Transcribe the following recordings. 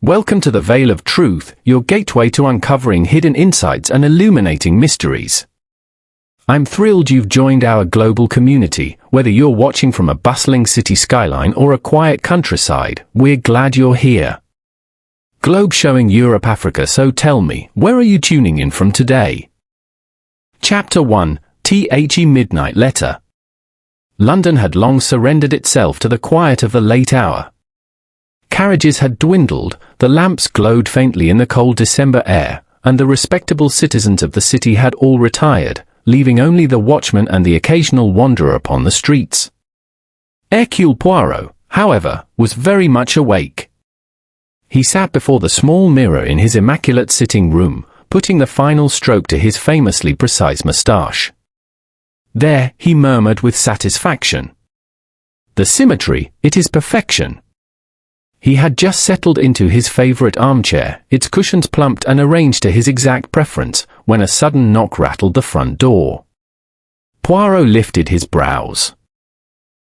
Welcome to the Veil of Truth, your gateway to uncovering hidden insights and illuminating mysteries. I'm thrilled you've joined our global community. Whether you're watching from a bustling city skyline or a quiet countryside, we're glad you're here. Globe showing Europe, Africa, so tell me, where are you tuning in from today? Chapter 1, The Midnight Letter. London had long surrendered itself to the quiet of the late hour. Carriages had dwindled, the lamps glowed faintly in the cold December air, and the respectable citizens of the city had all retired, leaving only the watchman and the occasional wanderer upon the streets. Hercule Poirot, however, was very much awake. He sat before the small mirror in his immaculate sitting room, putting the final stroke to his famously precise moustache. There, he murmured with satisfaction. The symmetry, it is perfection. He had just settled into his favorite armchair, its cushions plumped and arranged to his exact preference, when a sudden knock rattled the front door. Poirot lifted his brows.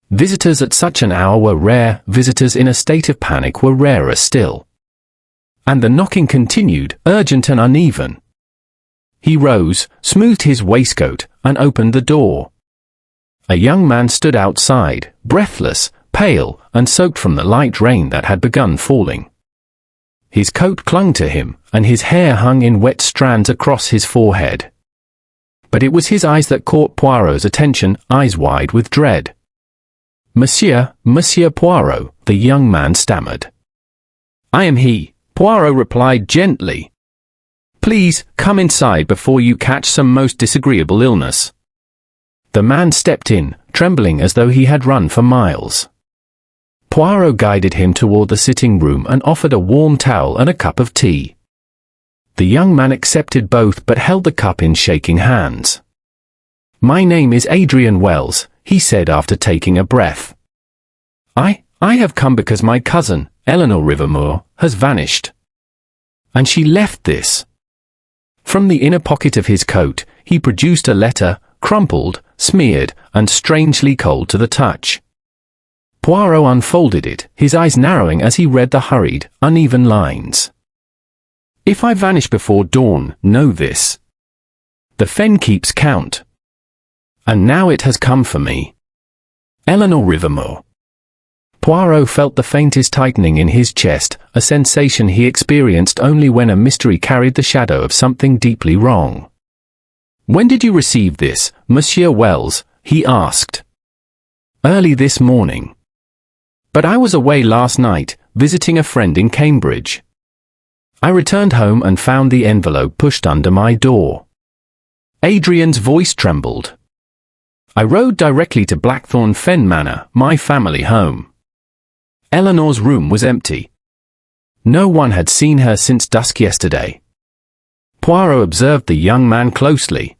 Visitors at such an hour were rare, visitors in a state of panic were rarer still. And the knocking continued, urgent and uneven. He rose, smoothed his waistcoat, and opened the door. A young man stood outside, breathless, pale, and soaked from the light rain that had begun falling. His coat clung to him, and his hair hung in wet strands across his forehead. But it was his eyes that caught Poirot's attention, eyes wide with dread. Monsieur Poirot, the young man stammered. I am he, Poirot replied gently. Please, come inside before you catch some most disagreeable illness. The man stepped in, trembling as though he had run for miles. Poirot guided him toward the sitting room and offered a warm towel and a cup of tea. The young man accepted both but held the cup in shaking hands. My name is Adrian Wells, he said after taking a breath. I have come because my cousin, Eleanor Rivermore, has vanished. And she left this. From the inner pocket of his coat, he produced a letter, crumpled, smeared, and strangely cold to the touch. Poirot unfolded it, his eyes narrowing as he read the hurried, uneven lines. If I vanish before dawn, know this. The Fen keeps count. And now it has come for me. Eleanor Rivermore. Poirot felt the faintest tightening in his chest, a sensation he experienced only when a mystery carried the shadow of something deeply wrong. When did you receive this, Monsieur Wells? He asked. Early this morning. But I was away last night, visiting a friend in Cambridge. I returned home and found the envelope pushed under my door. Adrian's voice trembled. I rode directly to Blackthorn Fen Manor, my family home. Eleanor's room was empty. No one had seen her since dusk yesterday. Poirot observed the young man closely.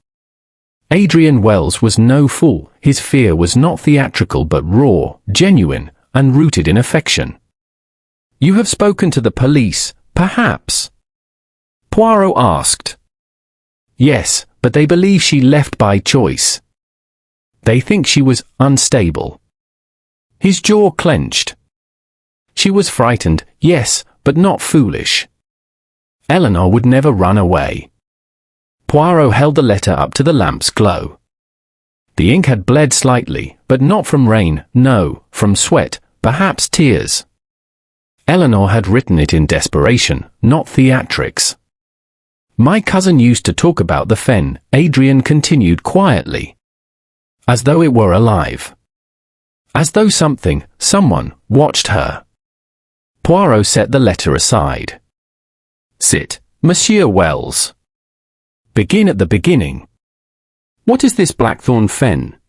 Adrian Wells was no fool, his fear was not theatrical but raw, genuine, and rooted in affection. You have spoken to the police, perhaps? Poirot asked. Yes, but they believe she left by choice. They think she was unstable. His jaw clenched. She was frightened, yes, but not foolish. Eleanor would never run away. Poirot held the letter up to the lamp's glow. The ink had bled slightly, but not from rain, no, from sweat, perhaps tears. Eleanor had written it in desperation, not theatrics. My cousin used to talk about the Fen, Adrian continued quietly. As though it were alive. As though someone, watched her. Poirot set the letter aside. Sit, Monsieur Wells. Begin at the beginning. What is this Blackthorn Fen?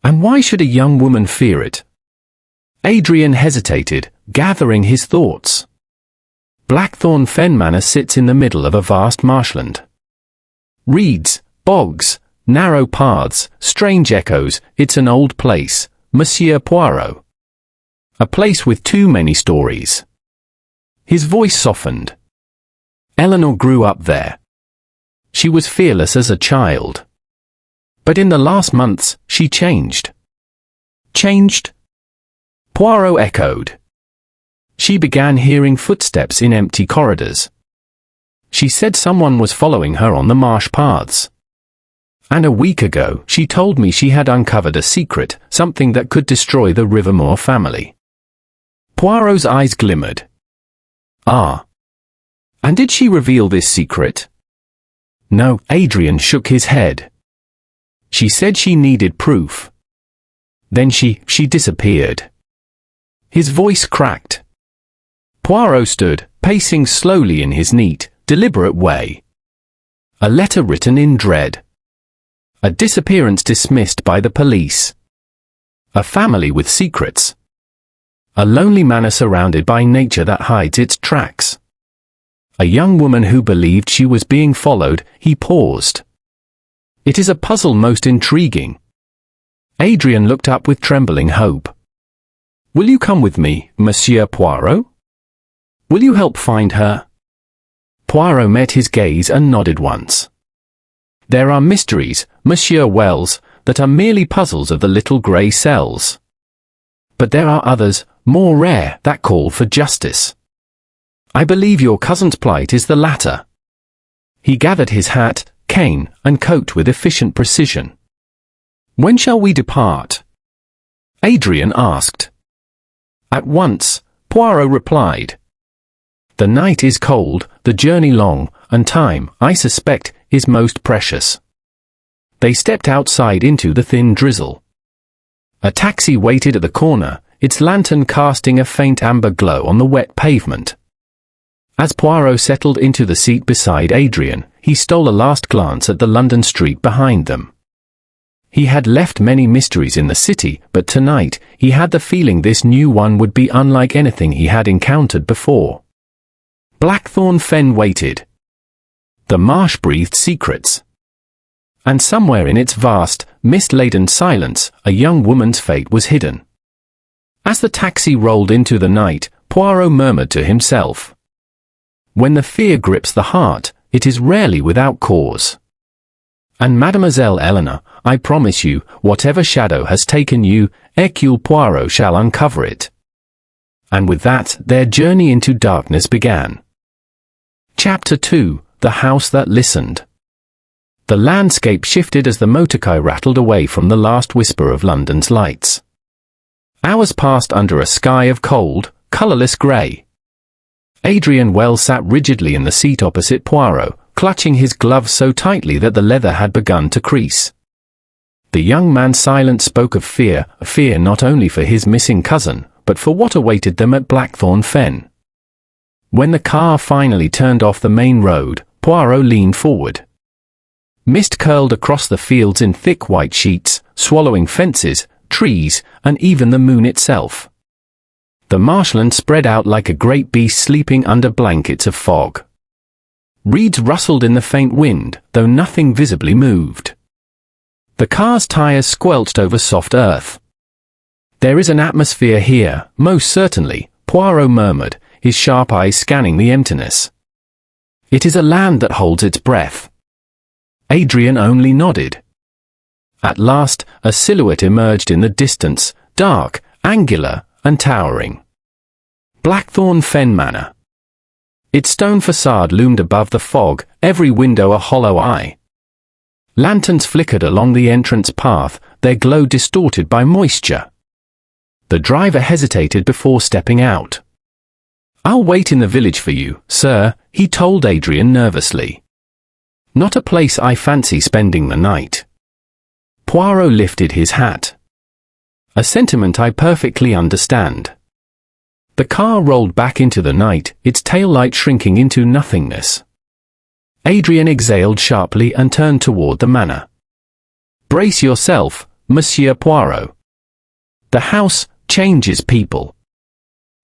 And why should a young woman fear it? Adrian hesitated, gathering his thoughts. Blackthorn Fen Manor sits in the middle of a vast marshland. Reeds, bogs, narrow paths, strange echoes, it's an old place, Monsieur Poirot. A place with too many stories. His voice softened. Eleanor grew up there. She was fearless as a child. But in the last months, she changed. Changed? Poirot echoed. She began hearing footsteps in empty corridors. She said someone was following her on the marsh paths. And a week ago, she told me she had uncovered a secret, something that could destroy the Rivermore family. Poirot's eyes glimmered. Ah. And did she reveal this secret? No, Adrian shook his head. She said she needed proof. Then she disappeared. His voice cracked. Poirot stood, pacing slowly in his neat, deliberate way. A letter written in dread. A disappearance dismissed by the police. A family with secrets. A lonely manor surrounded by nature that hides its tracks. A young woman who believed she was being followed. He paused. It is a puzzle most intriguing. Adrian looked up with trembling hope. Will you come with me, Monsieur Poirot? Will you help find her? Poirot met his gaze and nodded once. There are mysteries, Monsieur Wells, that are merely puzzles of the little grey cells. But there are others, more rare, that call for justice. I believe your cousin's plight is the latter. He gathered his hat, cane, and coat with efficient precision. When shall we depart? Adrian asked. At once, Poirot replied. The night is cold, the journey long, and time, I suspect, is most precious. They stepped outside into the thin drizzle. A taxi waited at the corner, its lantern casting a faint amber glow on the wet pavement. As Poirot settled into the seat beside Adrian, he stole a last glance at the London street behind them. He had left many mysteries in the city, but tonight, he had the feeling this new one would be unlike anything he had encountered before. Blackthorn Fen waited. The marsh breathed secrets. And somewhere in its vast, mist-laden silence, a young woman's fate was hidden. As the taxi rolled into the night, Poirot murmured to himself. When the fear grips the heart, it is rarely without cause. And Mademoiselle Eleanor, I promise you, whatever shadow has taken you, Hercule Poirot shall uncover it. And with that, their journey into darkness began. Chapter 2, The House That Listened. The landscape shifted as the motorcar rattled away from the last whisper of London's lights. Hours passed under a sky of cold, colourless grey. Adrian Wells sat rigidly in the seat opposite Poirot, clutching his gloves so tightly that the leather had begun to crease. The young man's silence spoke of fear, a fear not only for his missing cousin, but for what awaited them at Blackthorn Fen. When the car finally turned off the main road, Poirot leaned forward. Mist curled across the fields in thick white sheets, swallowing fences, trees, and even the moon itself. The marshland spread out like a great beast sleeping under blankets of fog. Reeds rustled in the faint wind, though nothing visibly moved. The car's tires squelched over soft earth. There is an atmosphere here, most certainly, Poirot murmured, his sharp eyes scanning the emptiness. It is a land that holds its breath. Adrian only nodded. At last, a silhouette emerged in the distance, dark, angular, and towering. Blackthorn Fen Manor. Its stone facade loomed above the fog, every window a hollow eye. Lanterns flickered along the entrance path, their glow distorted by moisture. The driver hesitated before stepping out. I'll wait in the village for you, sir, he told Adrian nervously. Not a place I fancy spending the night. Poirot lifted his hat. A sentiment I perfectly understand. The car rolled back into the night, its taillight shrinking into nothingness. Adrian exhaled sharply and turned toward the manor. Brace yourself, Monsieur Poirot. The house changes people.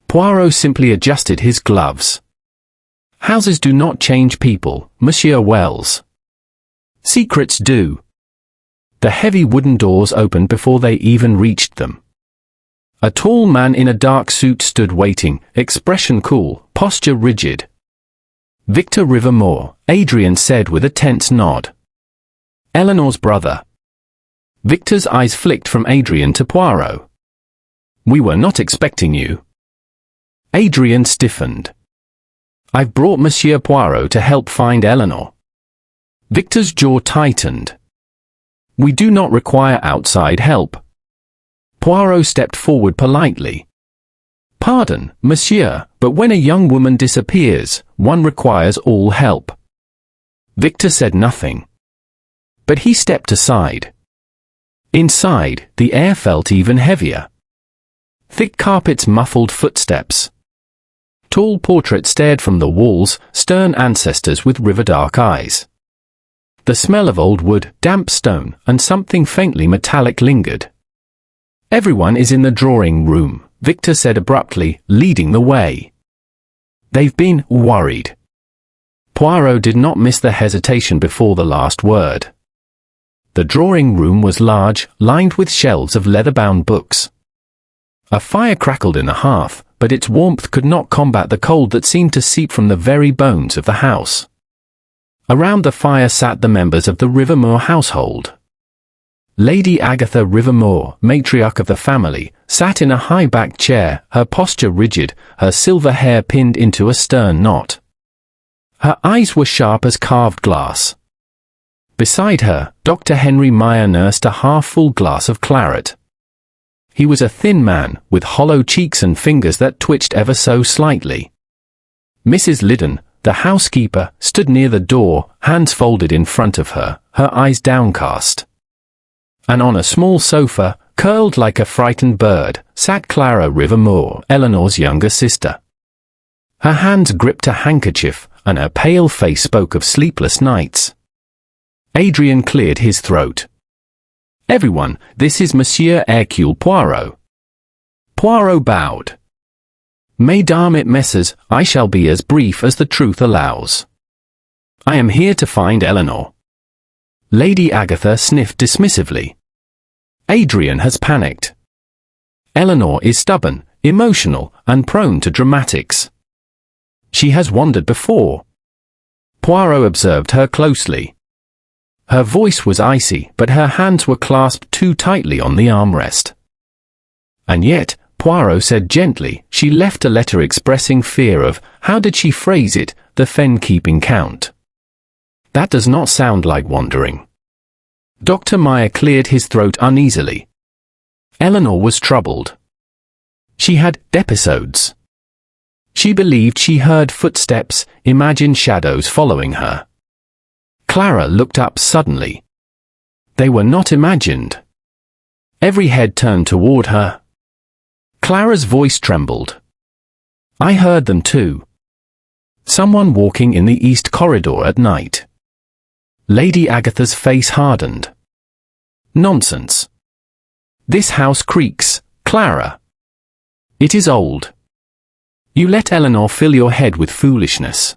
Poirot simply adjusted his gloves. Houses do not change people, Monsieur Wells. Secrets do. The heavy wooden doors opened before they even reached them. A tall man in a dark suit stood waiting, expression cool, posture rigid. Victor Rivermore, Adrian said with a tense nod. Eleanor's brother. Victor's eyes flicked from Adrian to Poirot. We were not expecting you. Adrian stiffened. "I've brought Monsieur Poirot to help find Eleanor." Victor's jaw tightened. "We do not require outside help." Poirot stepped forward politely. "Pardon, monsieur, but when a young woman disappears, one requires all help." Victor said nothing. But he stepped aside. Inside, the air felt even heavier. Thick carpets muffled footsteps. Tall portraits stared from the walls, stern ancestors with river-dark eyes. The smell of old wood, damp stone, and something faintly metallic lingered. "Everyone is in the drawing room," Victor said abruptly, leading the way. "They've been worried." Poirot did not miss the hesitation before the last word. The drawing room was large, lined with shelves of leather-bound books. A fire crackled in the hearth, but its warmth could not combat the cold that seemed to seep from the very bones of the house. Around the fire sat the members of the Rivermore household. Lady Agatha Rivermore, matriarch of the family, sat in a high-backed chair, her posture rigid, her silver hair pinned into a stern knot. Her eyes were sharp as carved glass. Beside her, Dr. Henry Meyer nursed a half-full glass of claret. He was a thin man, with hollow cheeks and fingers that twitched ever so slightly. Mrs. Liddon, the housekeeper, stood near the door, hands folded in front of her, her eyes downcast. And on a small sofa, curled like a frightened bird, sat Clara Rivermore, Eleanor's younger sister. Her hands gripped a handkerchief, and her pale face spoke of sleepless nights. Adrian cleared his throat. "Everyone, this is Monsieur Hercule Poirot." Poirot bowed. "Mesdames et messieurs, I shall be as brief as the truth allows. I am here to find Eleanor." Lady Agatha sniffed dismissively. "Adrian has panicked. Eleanor is stubborn, emotional, and prone to dramatics. She has wandered before." Poirot observed her closely. Her voice was icy, but her hands were clasped too tightly on the armrest. "And yet," Poirot said gently, "she left a letter expressing fear of, how did she phrase it, the Fen keeping count. That does not sound like wandering." Dr. Meyer cleared his throat uneasily. Eleanor was troubled. She had episodes. She believed she heard footsteps, imagined shadows following her. Clara looked up suddenly. They were not imagined. Every head turned toward her. Clara's voice trembled. "I heard them too. Someone walking in the east corridor at night." Lady Agatha's face hardened. "Nonsense. This house creaks, Clara. It is old. You let Eleanor fill your head with foolishness."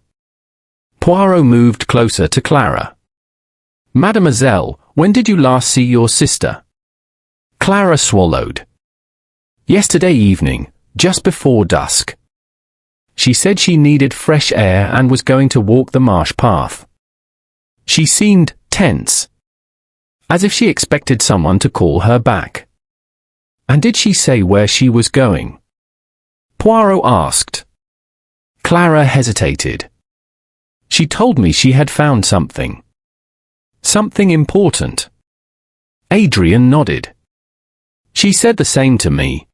Poirot moved closer to Clara. "Mademoiselle, when did you last see your sister?" Clara swallowed. "Yesterday evening, just before dusk. She said she needed fresh air and was going to walk the marsh path. She seemed tense, as if she expected someone to call her back." "And did she say where she was going?" Poirot asked. Clara hesitated. "She told me she had found something. Something important." Adrian nodded. "She said the same to me."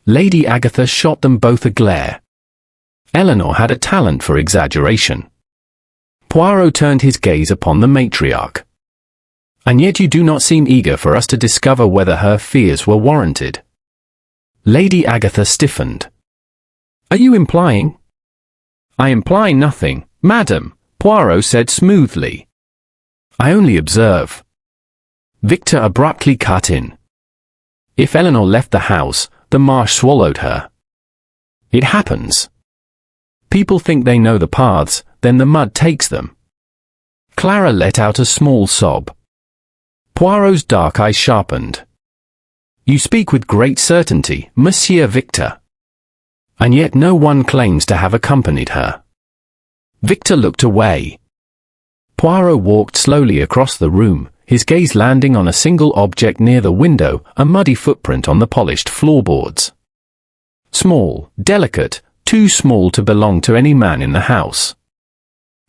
Lady Agatha shot them both a glare. Eleanor had a talent for exaggeration. Poirot turned his gaze upon the matriarch. "And yet you do not seem eager for us to discover whether her fears were warranted." Lady Agatha stiffened. "Are you implying?" "I imply nothing, madam," Poirot said smoothly. "I only observe." Victor abruptly cut in. "If Eleanor left the house, the marsh swallowed her. It happens. People think they know the paths, then the mud takes them." Clara let out a small sob. Poirot's dark eyes sharpened. "You speak with great certainty, Monsieur Victor. And yet no one claims to have accompanied her." Victor looked away. Poirot walked slowly across the room, his gaze landing on a single object near the window, a muddy footprint on the polished floorboards. Small, delicate, too small to belong to any man in the house.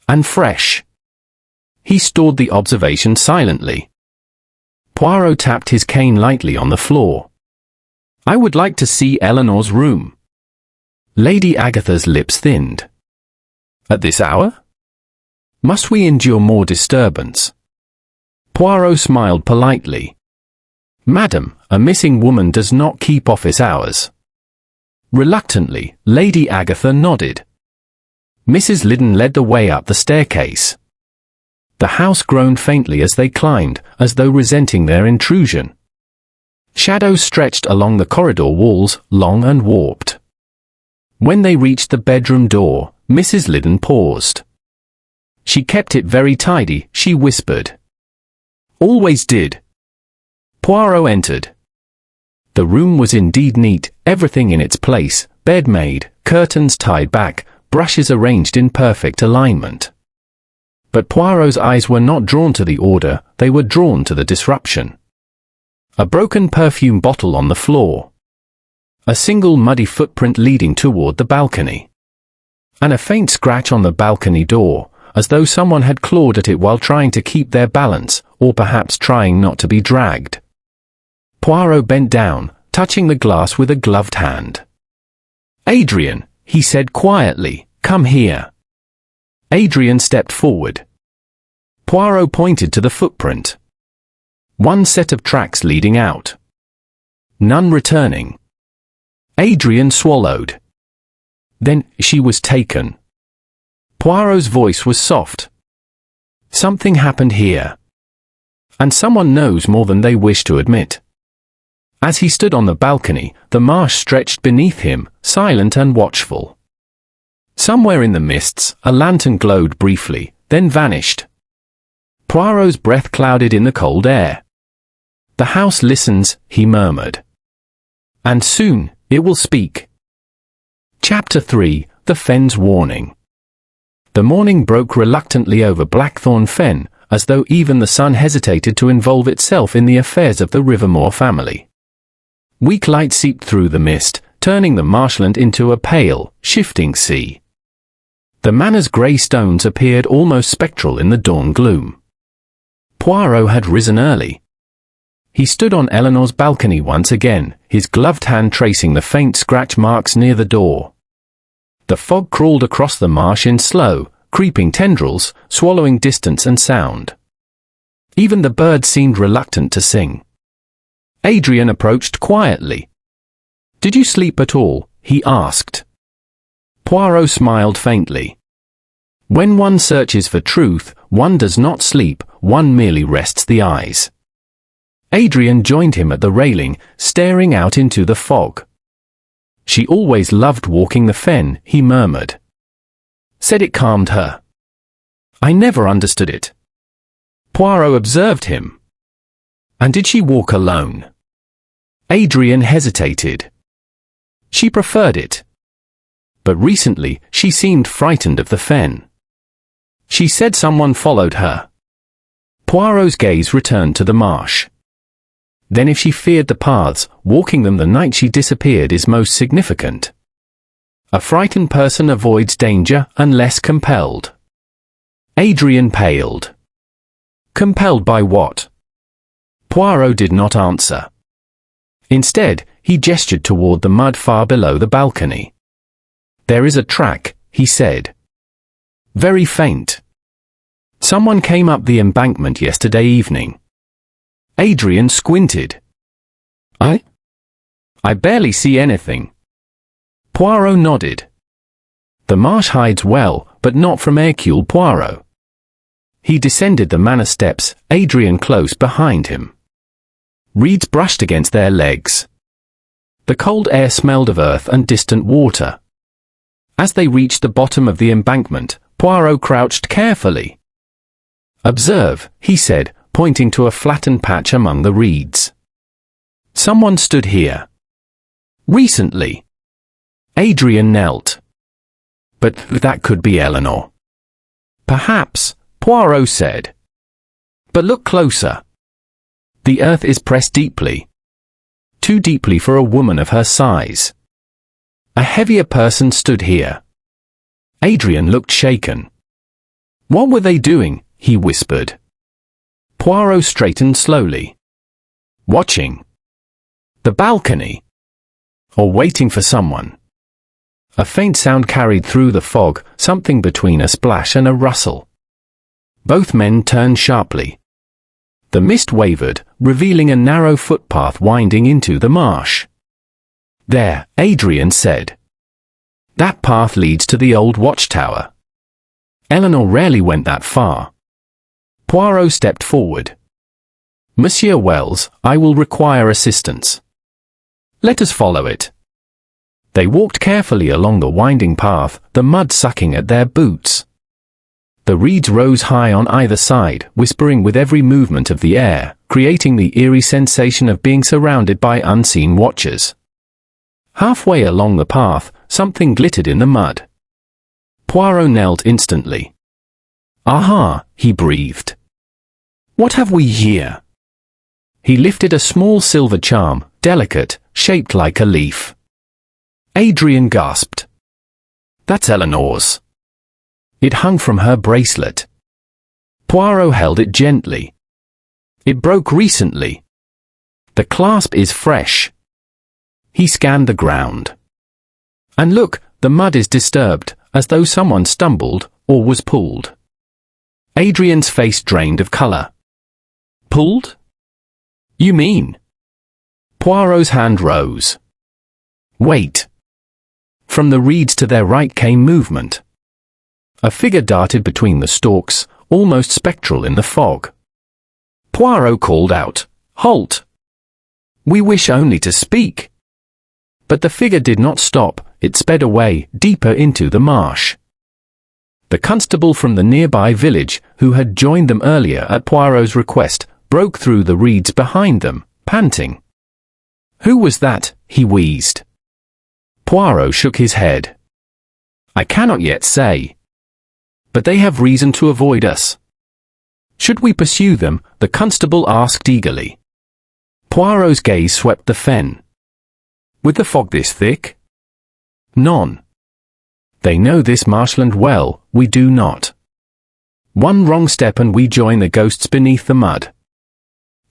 And fresh. He stored the observation silently. Poirot tapped his cane lightly on the floor. "I would like to see Eleanor's room." Lady Agatha's lips thinned. "At this hour? Must we endure more disturbance?" Poirot smiled politely. "Madam, a missing woman does not keep office hours." Reluctantly, Lady Agatha nodded. Mrs. Liddon led the way up the staircase. The house groaned faintly as they climbed, as though resenting their intrusion. Shadows stretched along the corridor walls, long and warped. When they reached the bedroom door, Mrs. Liddon paused. "She kept it very tidy," she whispered. "Always did." Poirot entered. The room was indeed neat, everything in its place, bed made, curtains tied back, brushes arranged in perfect alignment. But Poirot's eyes were not drawn to the order, they were drawn to the disruption. A broken perfume bottle on the floor. A single muddy footprint leading toward the balcony. And a faint scratch on the balcony door, as though someone had clawed at it while trying to keep their balance, or perhaps trying not to be dragged. Poirot bent down, touching the glass with a gloved hand. "Adrian," he said quietly, "come here." Adrian stepped forward. Poirot pointed to the footprint. One set of tracks leading out. None returning. Adrian swallowed. "Then, she was taken." Poirot's voice was soft. "Something happened here. And someone knows more than they wish to admit." As he stood on the balcony, the marsh stretched beneath him, silent and watchful. Somewhere in the mists, a lantern glowed briefly, then vanished. Poirot's breath clouded in the cold air. "The house listens," he murmured. "And soon, it will speak." Chapter 3, The Fen's Warning. The morning broke reluctantly over Blackthorn Fen, as though even the sun hesitated to involve itself in the affairs of the Rivermore family. Weak light seeped through the mist, turning the marshland into a pale, shifting sea. The manor's grey stones appeared almost spectral in the dawn gloom. Poirot had risen early. He stood on Eleanor's balcony once again, his gloved hand tracing the faint scratch marks near the door. The fog crawled across the marsh in slow, creeping tendrils, swallowing distance and sound. Even the birds seemed reluctant to sing. Adrian approached quietly. "Did you sleep at all?" he asked. Poirot smiled faintly. When one searches for truth, one does not sleep, one merely rests the eyes. Adrian joined him at the railing, staring out into the fog. "She always loved walking the fen," he murmured. Said it calmed her. "I never understood it." Poirot observed him. "And did she walk alone?" Adrian hesitated. "She preferred it. But recently, she seemed frightened of the fen. She said someone followed her." Poirot's gaze returned to the marsh. "Then if she feared the paths, walking them the night she disappeared is most significant. A frightened person avoids danger unless compelled." Adrian paled. "Compelled by what?" Poirot did not answer. Instead, he gestured toward the mud far below the balcony. "There is a track," he said. "Very faint. Someone came up the embankment yesterday evening." Adrian squinted. I barely see anything." Poirot nodded. The marsh hides well, but not from Hercule Poirot. He descended the manor steps, Adrian close behind him. Reeds brushed against their legs. The cold air smelled of earth and distant water. As they reached the bottom of the embankment, Poirot crouched carefully. "Observe," he said, pointing to a flattened patch among the reeds. "Someone stood here. Recently." Adrian knelt. "But that could be Eleanor." "Perhaps," Poirot said. "But look closer. The earth is pressed deeply. Too deeply for a woman of her size." A heavier person stood here. Adrian looked shaken. What were they doing? He whispered. Poirot straightened slowly. Watching. The balcony. Or waiting for someone. A faint sound carried through the fog, something between a splash and a rustle. Both men turned sharply. The mist wavered, revealing a narrow footpath winding into the marsh. There, Adrian said. That path leads to the old watchtower. Eleanor rarely went that far. Poirot stepped forward. Monsieur Wells, I will require assistance. Let us follow it. They walked carefully along the winding path, the mud sucking at their boots. The reeds rose high on either side, whispering with every movement of the air, creating the eerie sensation of being surrounded by unseen watchers. Halfway along the path, something glittered in the mud. Poirot knelt instantly. Aha, he breathed. What have we here? He lifted a small silver charm, delicate, shaped like a leaf. Adrian gasped. That's Eleanor's. It hung from her bracelet. Poirot held it gently. It broke recently. The clasp is fresh. He scanned the ground. And look, the mud is disturbed, as though someone stumbled, or was pulled. Adrian's face drained of colour. Pulled? You mean? Poirot's hand rose. Wait. From the reeds to their right came movement. A figure darted between the stalks, almost spectral in the fog. Poirot called out, Halt! We wish only to speak. But the figure did not stop, it sped away, deeper into the marsh. The constable from the nearby village, who had joined them earlier at Poirot's request, broke through the reeds behind them, panting. Who was that? He wheezed. Poirot shook his head. I cannot yet say. But they have reason to avoid us. Should we pursue them? The constable asked eagerly. Poirot's gaze swept the fen. With the fog this thick? None. They know this marshland well, we do not. One wrong step and we join the ghosts beneath the mud.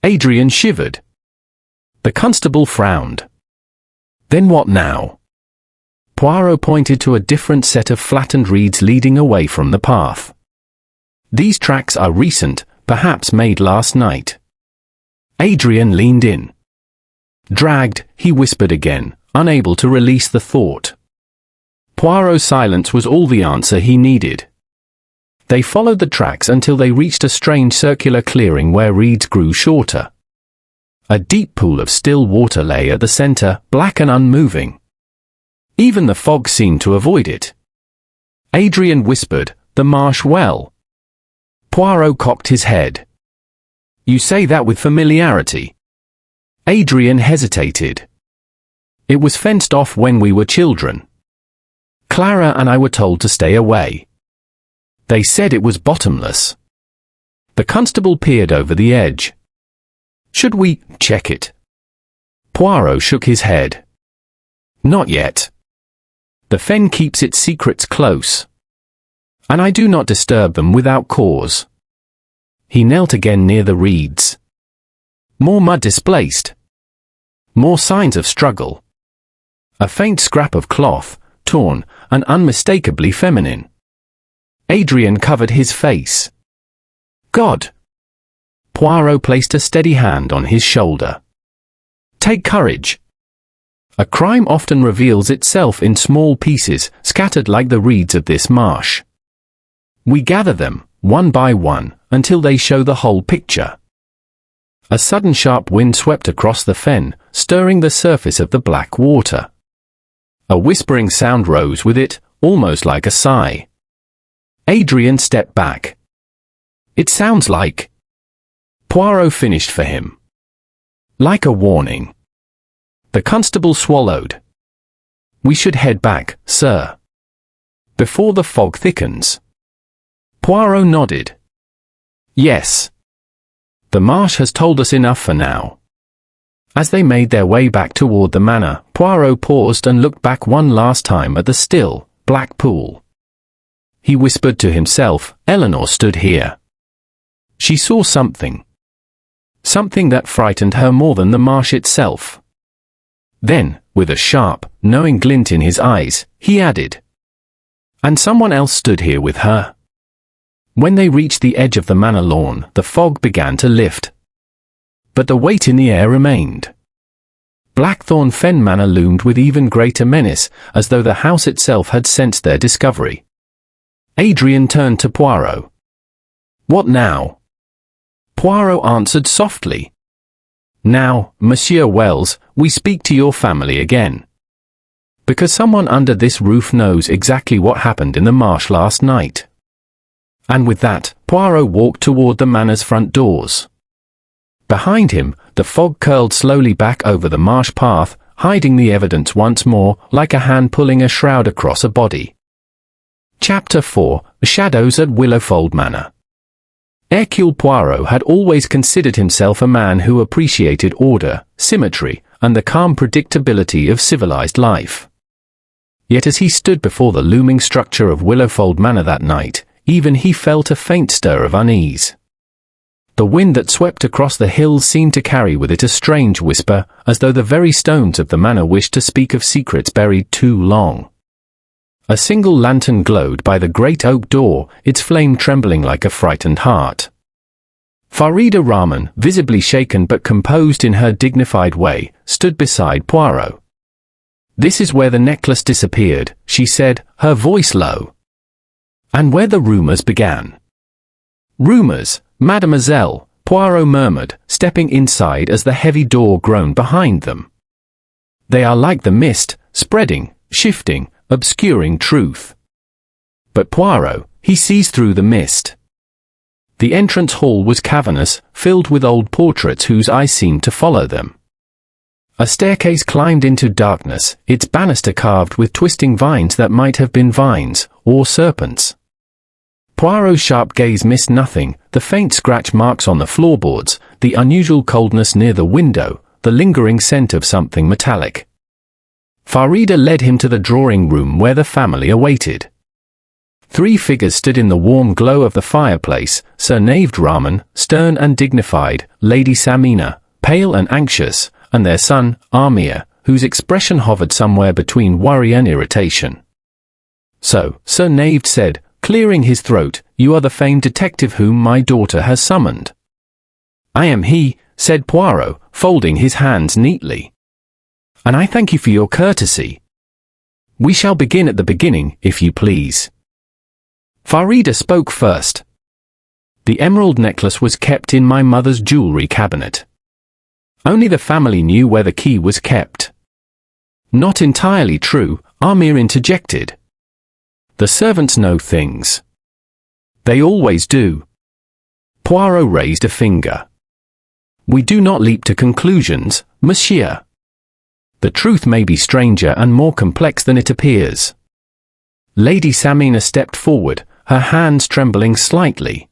Adrian shivered. The constable frowned. Then what now? Poirot pointed to a different set of flattened reeds leading away from the path. These tracks are recent, perhaps made last night. Adrian leaned in. Dragged, he whispered again, unable to release the thought. Poirot's silence was all the answer he needed. They followed the tracks until they reached a strange circular clearing where reeds grew shorter. A deep pool of still water lay at the center, black and unmoving. Even the fog seemed to avoid it. Adrian whispered, the marsh well. Poirot cocked his head. You say that with familiarity. Adrian hesitated. It was fenced off when we were children. Clara and I were told to stay away. They said it was bottomless. The constable peered over the edge. Should we check it? Poirot shook his head. Not yet. The fen keeps its secrets close. And I do not disturb them without cause. He knelt again near the reeds. More mud displaced. More signs of struggle. A faint scrap of cloth, torn, and unmistakably feminine. Adrian covered his face. God! Poirot placed a steady hand on his shoulder. Take courage. A crime often reveals itself in small pieces, scattered like the reeds of this marsh. We gather them, one by one, until they show the whole picture. A sudden sharp wind swept across the fen, stirring the surface of the black water. A whispering sound rose with it, almost like a sigh. Adrian stepped back. It sounds like... Poirot finished for him. Like a warning. The constable swallowed. We should head back, sir. Before the fog thickens. Poirot nodded. Yes. The marsh has told us enough for now. As they made their way back toward the manor, Poirot paused and looked back one last time at the still, black pool. He whispered to himself, Eleanor stood here. She saw something. Something that frightened her more than the marsh itself. Then, with a sharp, knowing glint in his eyes, he added, and someone else stood here with her. When they reached the edge of the manor lawn, the fog began to lift. But the weight in the air remained. Blackthorn Fen Manor loomed with even greater menace, as though the house itself had sensed their discovery. Adrian turned to Poirot. What now? Poirot answered softly. Now, Monsieur Wells, we speak to your family again. Because someone under this roof knows exactly what happened in the marsh last night. And with that, Poirot walked toward the manor's front doors. Behind him, the fog curled slowly back over the marsh path, hiding the evidence once more, like a hand pulling a shroud across a body. Chapter 4: Shadows at Willowfold Manor. Hercule Poirot had always considered himself a man who appreciated order, symmetry, and the calm predictability of civilized life. Yet as he stood before the looming structure of Willowfold Manor that night, even he felt a faint stir of unease. The wind that swept across the hills seemed to carry with it a strange whisper, as though the very stones of the manor wished to speak of secrets buried too long. A single lantern glowed by the great oak door, its flame trembling like a frightened heart. Farida Rahman, visibly shaken but composed in her dignified way, stood beside Poirot. This is where the necklace disappeared, she said, her voice low. And where the rumors began. Rumors, Mademoiselle, Poirot murmured, stepping inside as the heavy door groaned behind them. They are like the mist, spreading, shifting, obscuring truth. But Poirot, he sees through the mist. The entrance hall was cavernous, filled with old portraits whose eyes seemed to follow them. A staircase climbed into darkness, its banister carved with twisting vines that might have been vines, or serpents. Poirot's sharp gaze missed nothing, the faint scratch marks on the floorboards, the unusual coldness near the window, the lingering scent of something metallic. Farida led him to the drawing room where the family awaited. 3 figures stood in the warm glow of the fireplace, surnamed Rahman, stern and dignified, Lady Samina, pale and anxious, and their son, Amir, whose expression hovered somewhere between worry and irritation. So, Sir Naved said, clearing his throat, you are the famed detective whom my daughter has summoned. I am he, said Poirot, folding his hands neatly. And I thank you for your courtesy. We shall begin at the beginning, if you please. Farida spoke first. The emerald necklace was kept in my mother's jewelry cabinet. Only the family knew where the key was kept. Not entirely true, Amir interjected. The servants know things. They always do. Poirot raised a finger. We do not leap to conclusions, monsieur. The truth may be stranger and more complex than it appears. Lady Samina stepped forward, her hands trembling slightly.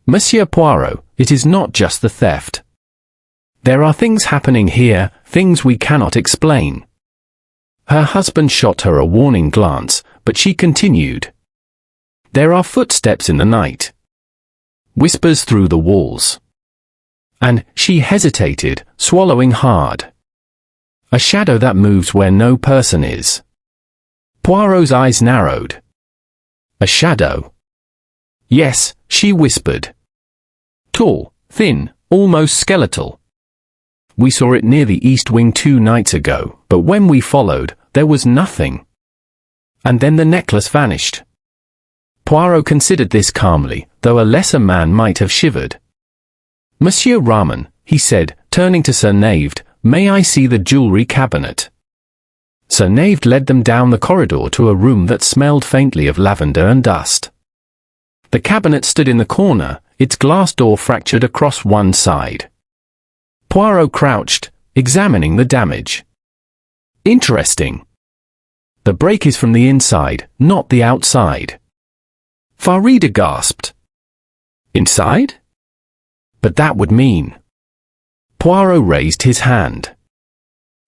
Monsieur Poirot, it is not just the theft. There are things happening here, things we cannot explain. Her husband shot her a warning glance, but she continued. There are footsteps in the night. Whispers through the walls. And she hesitated, swallowing hard. A shadow that moves where no person is. Poirot's eyes narrowed. A shadow. Yes, she whispered. Tall, thin, almost skeletal. We saw it near the east wing 2 nights ago, but when we followed, there was nothing. And then the necklace vanished. Poirot considered this calmly, though a lesser man might have shivered. Monsieur Rahman, he said, turning to Sir Naved, may I see the jewelry cabinet? Sir Naved led them down the corridor to a room that smelled faintly of lavender and dust. The cabinet stood in the corner, its glass door fractured across one side. Poirot crouched, examining the damage. Interesting. The break is from the inside, not the outside. Farida gasped. Inside? But that would mean. Poirot raised his hand.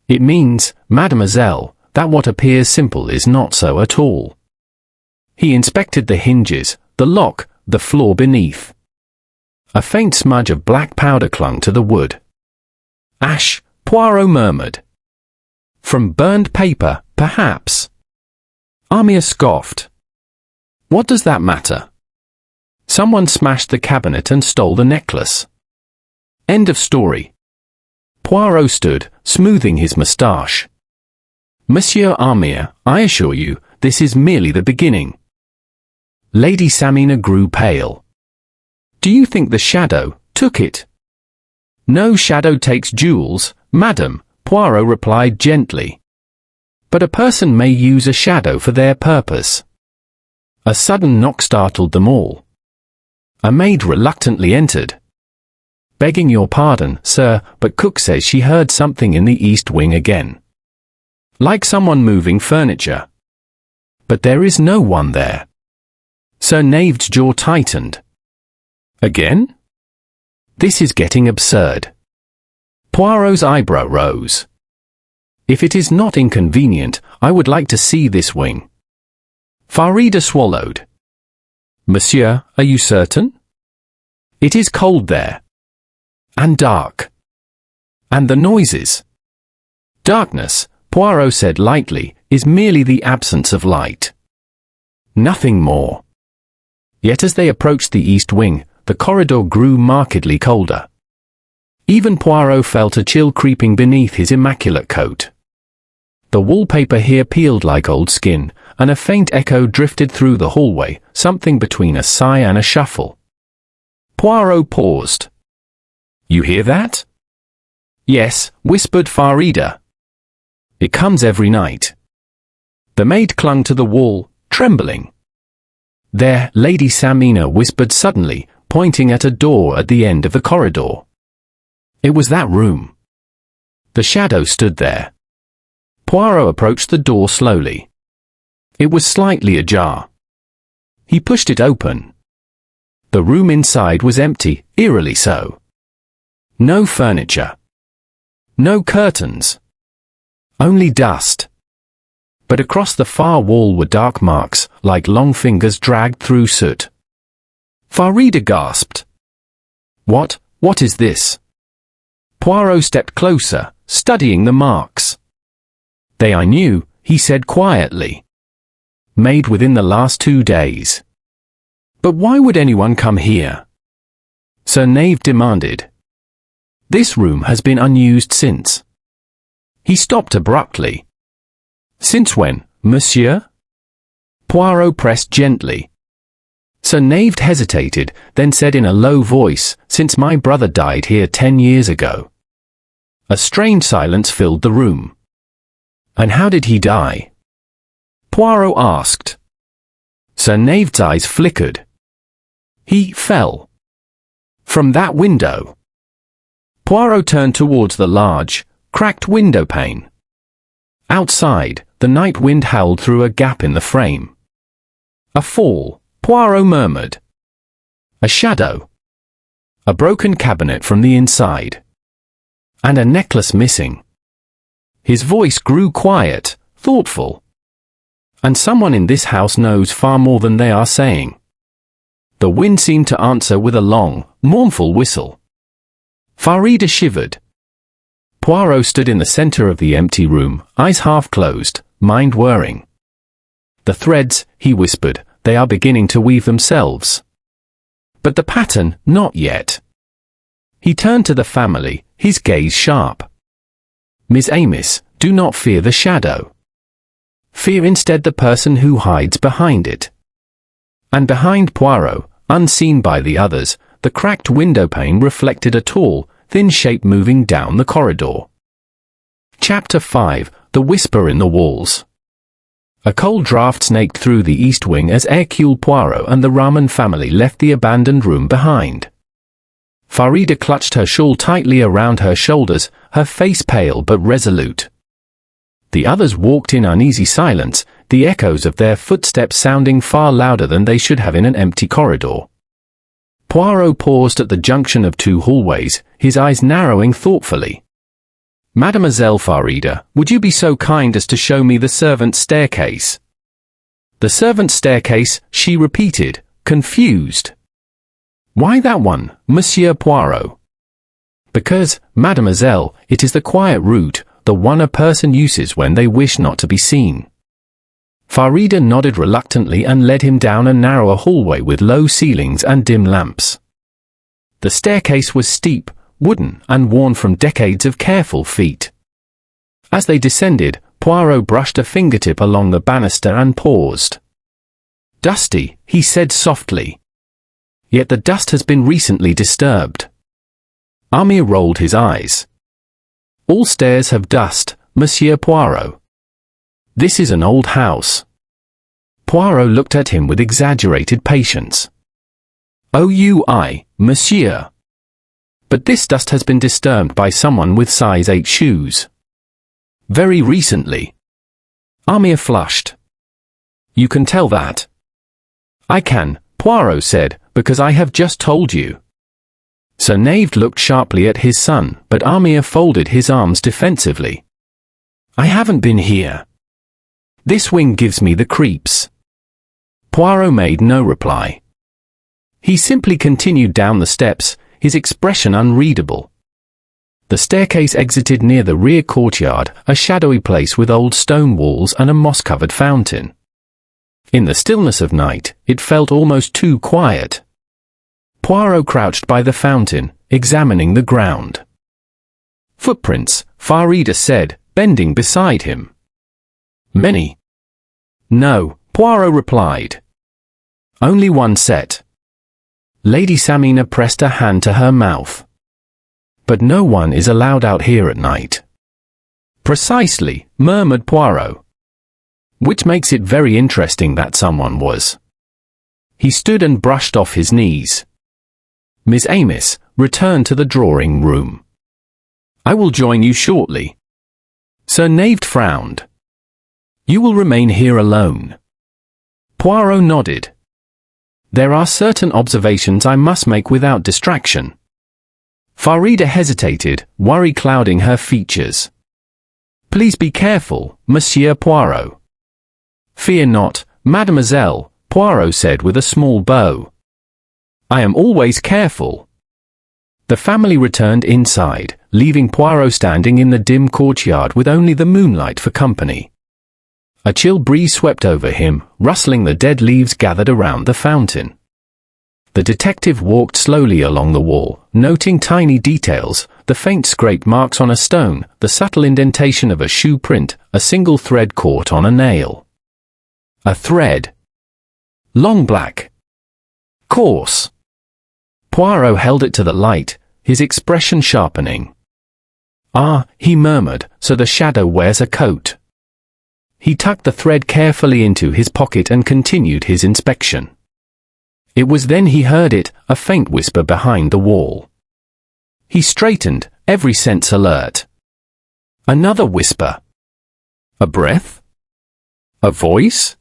It means, mademoiselle, that what appears simple is not so at all. He inspected the hinges, the lock, the floor beneath. A faint smudge of black powder clung to the wood. Ash, Poirot murmured. From burned paper, perhaps. Amir scoffed. What does that matter? Someone smashed the cabinet and stole the necklace. End of story. Poirot stood, smoothing his moustache. Monsieur Amir, I assure you, this is merely the beginning. Lady Samina grew pale. Do you think the shadow took it? No shadow takes jewels, madam, Poirot replied gently. But a person may use a shadow for their purpose. A sudden knock startled them all. A maid reluctantly entered. Begging your pardon, sir, but cook says she heard something in the east wing again. Like someone moving furniture. But there is no one there. Sir Knave's jaw tightened. Again? This is getting absurd. Poirot's eyebrow rose. If it is not inconvenient, I would like to see this wing. Farida swallowed. Monsieur, are you certain? It is cold there. And dark. And the noises. Darkness, Poirot said lightly, is merely the absence of light. Nothing more. Yet as they approached the east wing, the corridor grew markedly colder. Even Poirot felt a chill creeping beneath his immaculate coat. The wallpaper here peeled like old skin, and a faint echo drifted through the hallway, something between a sigh and a shuffle. Poirot paused. You hear that? Yes, whispered Farida. It comes every night. The maid clung to the wall, trembling. There, Lady Samina whispered suddenly, pointing at a door at the end of the corridor. It was that room. The shadow stood there. Poirot approached the door slowly. It was slightly ajar. He pushed it open. The room inside was empty, eerily so. No furniture. No curtains. Only dust. But across the far wall were dark marks, like long fingers dragged through soot. Farida gasped. What is this? Poirot stepped closer, studying the marks. They I knew, he said quietly. Made within the last 2 days. But why would anyone come here? Sir Knave demanded. This room has been unused since. He stopped abruptly. Since when, monsieur? Poirot pressed gently. Sir Knave hesitated, then said in a low voice, since my brother died here 10 years ago. A strange silence filled the room. And how did he die? Poirot asked. Sir Knave's eyes flickered. He fell. From that window. Poirot turned towards the large, cracked window pane. Outside, the night wind howled through a gap in the frame. A fall, Poirot murmured. A shadow. A broken cabinet from the inside. And a necklace missing. His voice grew quiet, thoughtful. And someone in this house knows far more than they are saying. The wind seemed to answer with a long, mournful whistle. Farida shivered. Poirot stood in the center of the empty room, eyes half closed, mind whirring. The threads, he whispered, they are beginning to weave themselves. But the pattern, not yet. He turned to the family, his gaze sharp. Miss Amos, do not fear the shadow. Fear instead the person who hides behind it. And behind Poirot, unseen by the others, the cracked window pane reflected a tall, thin shape moving down the corridor. Chapter 5, The Whisper in the Walls. A cold draft snaked through the east wing as Hercule Poirot and the Rahman family left the abandoned room behind. Farida clutched her shawl tightly around her shoulders, her face pale but resolute. The others walked in uneasy silence, the echoes of their footsteps sounding far louder than they should have in an empty corridor. Poirot paused at the junction of two hallways, his eyes narrowing thoughtfully. "Mademoiselle Farida, would you be so kind as to show me the servants' staircase?" "The servants' staircase," she repeated, confused. "Why that one, Monsieur Poirot?" "Because, mademoiselle, it is the quiet route, the one a person uses when they wish not to be seen." Farida nodded reluctantly and led him down a narrower hallway with low ceilings and dim lamps. The staircase was steep, wooden, and worn from decades of careful feet. As they descended, Poirot brushed a fingertip along the banister and paused. "Dusty," he said softly. "Yet the dust has been recently disturbed." Amir rolled his eyes. "All stairs have dust, Monsieur Poirot. This is an old house." Poirot looked at him with exaggerated patience. "Oui, monsieur. But this dust has been disturbed by someone with size 8 shoes. Very recently." Amir flushed. "You can tell that?" "I can," Poirot said, "because I have just told you." Sir Naved looked sharply at his son, but Amir folded his arms defensively. "I haven't been here. This wing gives me the creeps." Poirot made no reply. He simply continued down the steps, his expression unreadable. The staircase exited near the rear courtyard, a shadowy place with old stone walls and a moss-covered fountain. In the stillness of night, it felt almost too quiet. Poirot crouched by the fountain, examining the ground. "Footprints," Farida said, bending beside him. "Many?" "No," Poirot replied. "Only one set." Lady Samina pressed a hand to her mouth. "But no one is allowed out here at night." "Precisely," murmured Poirot. "Which makes it very interesting that someone was." He stood and brushed off his knees. "Miss Amos, return to the drawing room. I will join you shortly." Sir Naved frowned. "You will remain here alone." Poirot nodded. "There are certain observations I must make without distraction." Farida hesitated, worry clouding her features. "Please be careful, Monsieur Poirot." "Fear not, mademoiselle," Poirot said with a small bow. "I am always careful." The family returned inside, leaving Poirot standing in the dim courtyard with only the moonlight for company. A chill breeze swept over him, rustling the dead leaves gathered around the fountain. The detective walked slowly along the wall, noting tiny details, the faint scrape marks on a stone, the subtle indentation of a shoe print, a single thread caught on a nail. A thread. Long black. Coarse. Poirot held it to the light, his expression sharpening. "Ah," he murmured, "so the shadow wears a coat." He tucked the thread carefully into his pocket and continued his inspection. It was then he heard it, a faint whisper behind the wall. He straightened, every sense alert. Another whisper. A breath? A voice?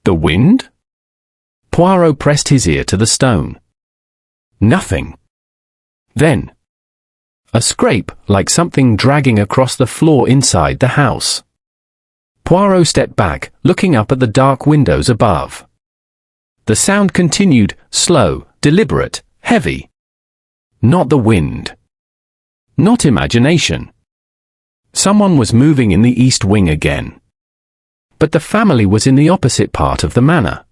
The wind? Poirot pressed his ear to the stone. Nothing. Then, a scrape, like something dragging across the floor inside the house. Poirot stepped back, looking up at the dark windows above. The sound continued, slow, deliberate, heavy. Not the wind. Not imagination. Someone was moving in the east wing again. But the family was in the opposite part of the manor.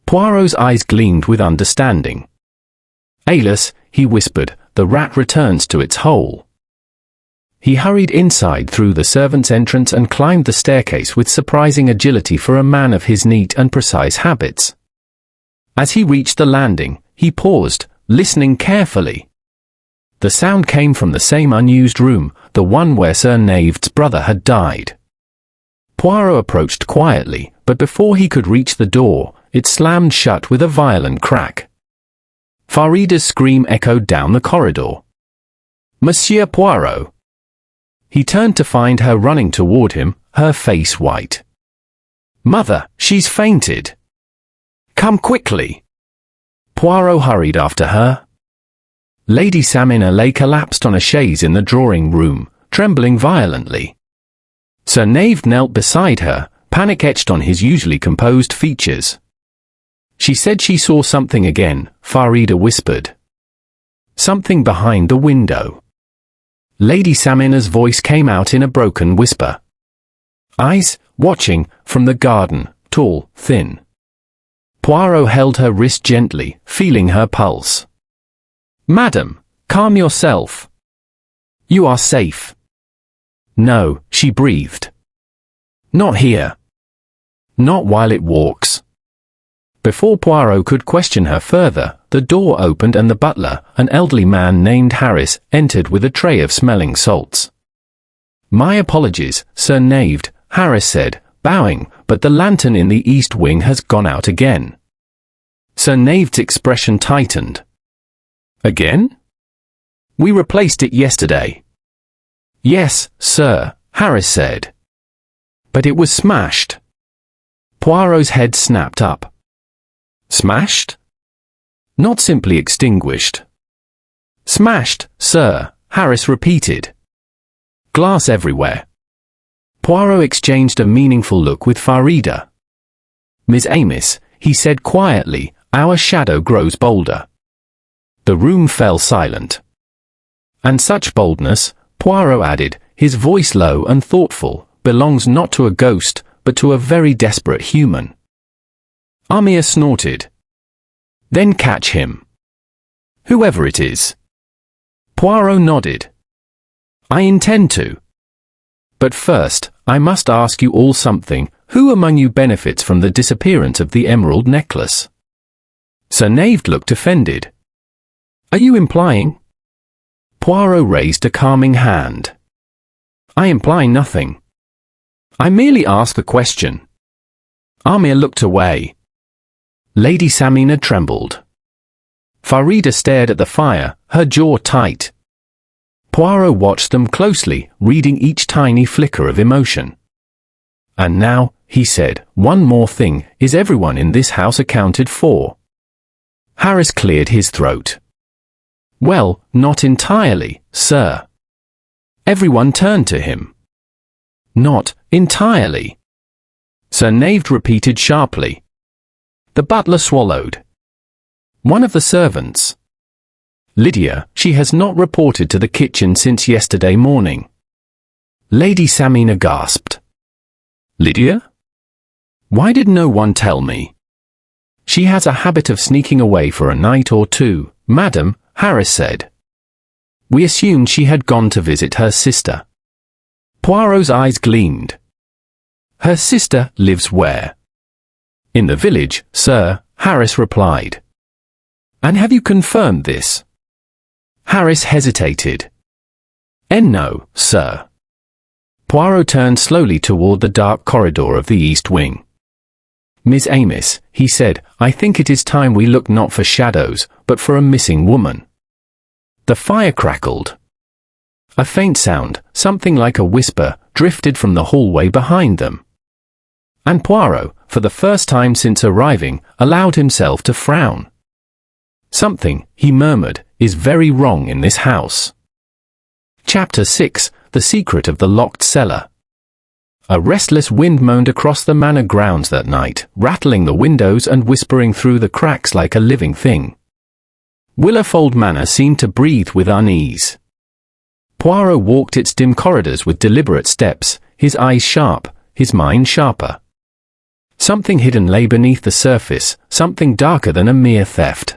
Poirot's eyes gleamed with understanding. "Alice," he whispered, "the rat returns to its hole." He hurried inside through the servants' entrance and climbed the staircase with surprising agility for a man of his neat and precise habits. As he reached the landing, he paused, listening carefully. The sound came from the same unused room, the one where Sir Naved's brother had died. Poirot approached quietly, but before he could reach the door, it slammed shut with a violent crack. Farida's scream echoed down the corridor. "Monsieur Poirot!" He turned to find her running toward him, her face white. "Mother, she's fainted. Come quickly." Poirot hurried after her. Lady Samina lay collapsed on a chaise in the drawing room, trembling violently. Sir Knave knelt beside her, panic etched on his usually composed features. She said she saw something again, Farida whispered. Something behind the window. Lady Samina's voice came out in a broken whisper. Eyes, watching, from the garden, tall, thin. Poirot held her wrist gently, feeling her pulse. Madam, calm yourself. You are safe. No, she breathed. Not here. Not while it walks. Before Poirot could question her further, the door opened and the butler, an elderly man named Harris, entered with a tray of smelling salts. My apologies, Sir Knave, Harris said, bowing, but the lantern in the east wing has gone out again. Sir Knave's expression tightened. Again? We replaced it yesterday. Yes, sir, Harris said. But it was smashed. Poirot's head snapped up. Smashed? Not simply extinguished. Smashed, sir, Harris repeated. Glass everywhere. Poirot exchanged a meaningful look with Farida. Miss Amos, he said quietly, our shadow grows bolder. The room fell silent. And such boldness, Poirot added, his voice low and thoughtful, belongs not to a ghost, but to a very desperate human. Amir snorted. Then catch him. Whoever it is. Poirot nodded. I intend to. But first, I must ask you all something. Who among you benefits from the disappearance of the emerald necklace? Sir Knave looked offended. Are you implying? Poirot raised a calming hand. I imply nothing. I merely ask a question. Amir looked away. Lady Samina trembled. Farida stared at the fire, her jaw tight. Poirot watched them closely, reading each tiny flicker of emotion. And now, he said, one more thing, is everyone in this house accounted for? Harris cleared his throat. Well, not entirely, sir. Everyone turned to him. Not entirely. Sir Knave repeated sharply. The butler swallowed. One of the servants. Lydia, she has not reported to the kitchen since yesterday morning. Lady Samina gasped. Lydia? Why did no one tell me? She has a habit of sneaking away for a night or two, madam, Harris said. We assumed she had gone to visit her sister. Poirot's eyes gleamed. Her sister lives where? In the village, sir, Harris replied. And have you confirmed this? Harris hesitated. No, sir. Poirot turned slowly toward the dark corridor of the east wing. Miss Amos, he said, I think it is time we look not for shadows, but for a missing woman. The fire crackled. A faint sound, something like a whisper, drifted from the hallway behind them. And Poirot, for the first time since arriving, allowed himself to frown. Something, he murmured, is very wrong in this house. Chapter 6, The Secret of the Locked Cellar. A restless wind moaned across the manor grounds that night, rattling the windows and whispering through the cracks like a living thing. Willowfold Manor seemed to breathe with unease. Poirot walked its dim corridors with deliberate steps, his eyes sharp, his mind sharper. Something hidden lay beneath the surface, something darker than a mere theft.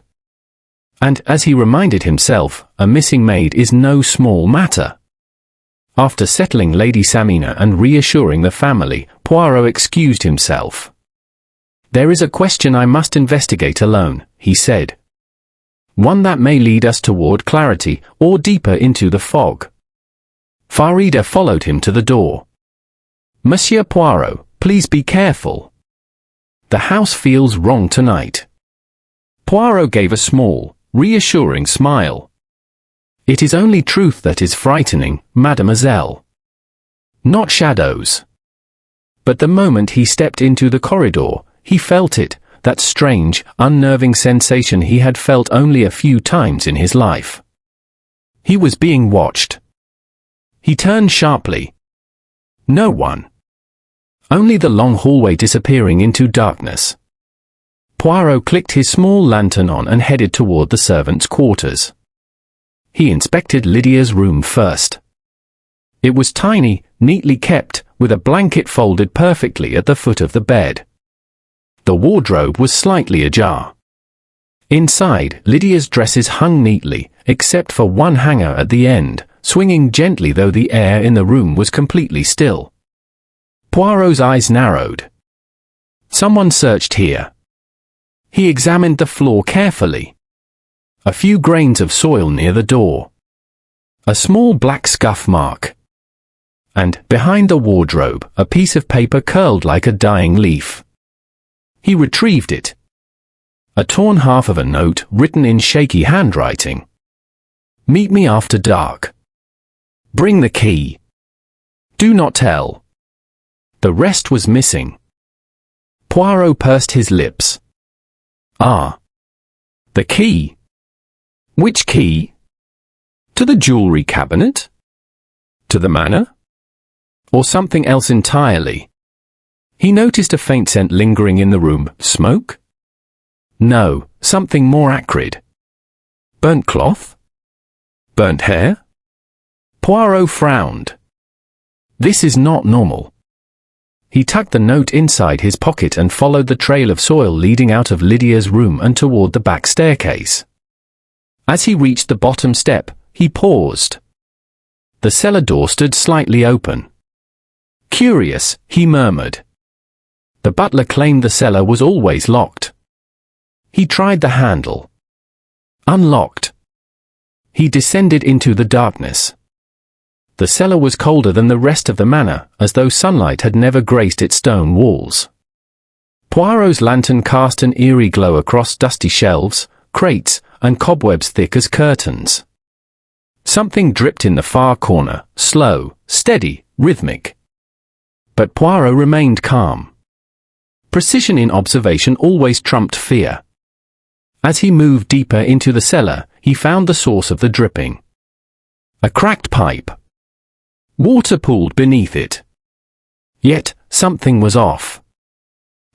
And, as he reminded himself, a missing maid is no small matter. After settling Lady Samina and reassuring the family, Poirot excused himself. There is a question I must investigate alone, he said. One that may lead us toward clarity, or deeper into the fog. Farida followed him to the door. Monsieur Poirot, please be careful. The house feels wrong tonight. Poirot gave a small, reassuring smile. It is only truth that is frightening, mademoiselle. Not shadows. But the moment he stepped into the corridor, he felt it, that strange, unnerving sensation he had felt only a few times in his life. He was being watched. He turned sharply. No one. Only the long hallway disappearing into darkness. Poirot clicked his small lantern on and headed toward the servants' quarters. He inspected Lydia's room first. It was tiny, neatly kept, with a blanket folded perfectly at the foot of the bed. The wardrobe was slightly ajar. Inside, Lydia's dresses hung neatly, except for one hanger at the end, swinging gently though the air in the room was completely still. Poirot's eyes narrowed. Someone searched here. He examined the floor carefully. A few grains of soil near the door. A small black scuff mark. And, behind the wardrobe, a piece of paper curled like a dying leaf. He retrieved it. A torn half of a note written in shaky handwriting. Meet me after dark. Bring the key. Do not tell. The rest was missing. Poirot pursed his lips. Ah. The key. Which key? To the jewelry cabinet? To the manor? Or something else entirely? He noticed a faint scent lingering in the room. Smoke? No, something more acrid. Burnt cloth? Burnt hair? Poirot frowned. This is not normal. He tucked the note inside his pocket and followed the trail of soil leading out of Lydia's room and toward the back staircase. As he reached the bottom step, he paused. The cellar door stood slightly open. Curious, he murmured. The butler claimed the cellar was always locked. He tried the handle. Unlocked. He descended into the darkness. The cellar was colder than the rest of the manor, as though sunlight had never graced its stone walls. Poirot's lantern cast an eerie glow across dusty shelves, crates, and cobwebs thick as curtains. Something dripped in the far corner, slow, steady, rhythmic. But Poirot remained calm. Precision in observation always trumped fear. As he moved deeper into the cellar, he found the source of the dripping. A cracked pipe. Water pooled beneath it. Yet, something was off.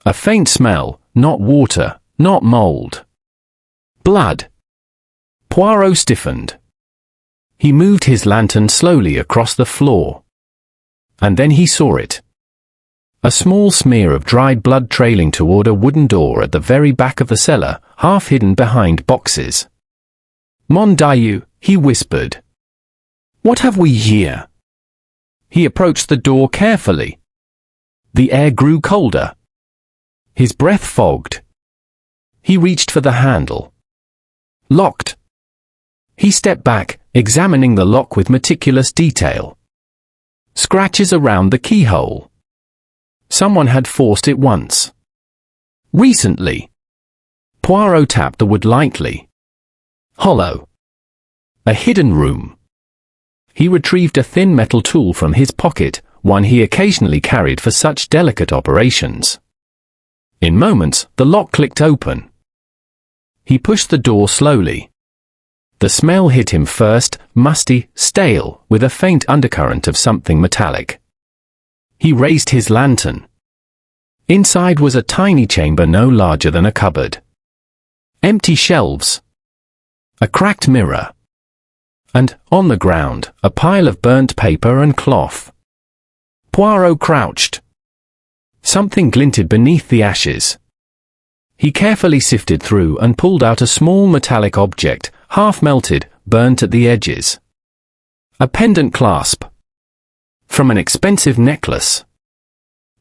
A faint smell, not water, not mold. Blood. Poirot stiffened. He moved his lantern slowly across the floor. And then he saw it. A small smear of dried blood trailing toward a wooden door at the very back of the cellar, half hidden behind boxes. Mon Dieu, he whispered. What have we here? He approached the door carefully. The air grew colder. His breath fogged. He reached for the handle. Locked. He stepped back, examining the lock with meticulous detail. Scratches around the keyhole. Someone had forced it once. Recently. Poirot tapped the wood lightly. Hollow. A hidden room. He retrieved a thin metal tool from his pocket, one he occasionally carried for such delicate operations. In moments, the lock clicked open. He pushed the door slowly. The smell hit him first, musty, stale, with a faint undercurrent of something metallic. He raised his lantern. Inside was a tiny chamber no larger than a cupboard. Empty shelves. A cracked mirror. And, on the ground, a pile of burnt paper and cloth. Poirot crouched. Something glinted beneath the ashes. He carefully sifted through and pulled out a small metallic object, half melted, burnt at the edges. A pendant clasp. From an expensive necklace.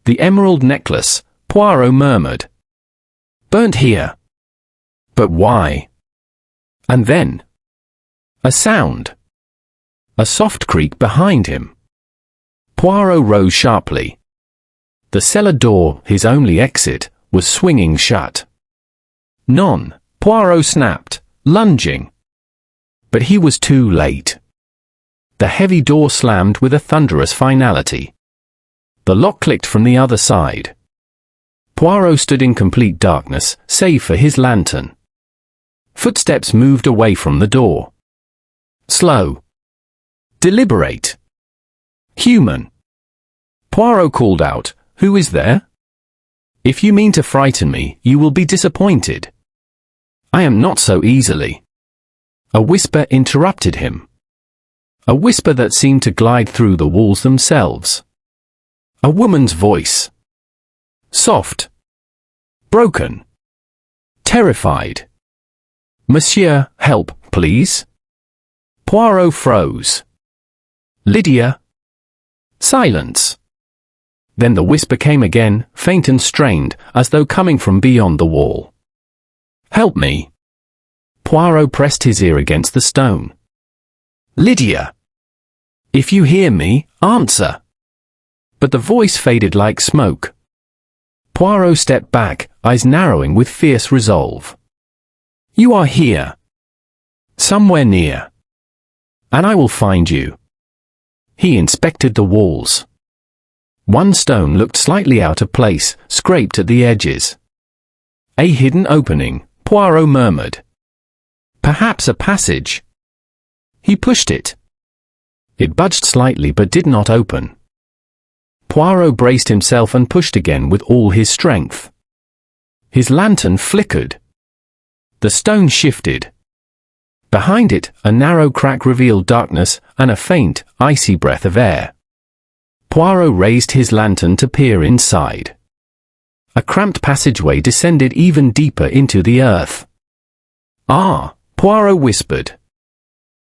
The emerald necklace, Poirot murmured. Burnt here. But why? And then... a sound. A soft creak behind him. Poirot rose sharply. The cellar door, his only exit, was swinging shut. Non, Poirot snapped, lunging. But he was too late. The heavy door slammed with a thunderous finality. The lock clicked from the other side. Poirot stood in complete darkness, save for his lantern. Footsteps moved away from the door. Slow. Deliberate. Human. Poirot called out, "Who is there?" "If you mean to frighten me, you will be disappointed." "I am not so easily." A whisper interrupted him. A whisper that seemed to glide through the walls themselves. A woman's voice. Soft. Broken. Terrified. "Monsieur, help, please." Poirot froze. "Lydia." Silence. Then the whisper came again, faint and strained, as though coming from beyond the wall. "Help me." Poirot pressed his ear against the stone. "Lydia. If you hear me, answer." But the voice faded like smoke. Poirot stepped back, eyes narrowing with fierce resolve. "You are here. Somewhere near. And I will find you." He inspected the walls. One stone looked slightly out of place, scraped at the edges. "A hidden opening," Poirot murmured. "Perhaps a passage." He pushed it. It budged slightly but did not open. Poirot braced himself and pushed again with all his strength. His lantern flickered. The stone shifted. Behind it, a narrow crack revealed darkness and a faint, icy breath of air. Poirot raised his lantern to peer inside. A cramped passageway descended even deeper into the earth. "Ah," Poirot whispered.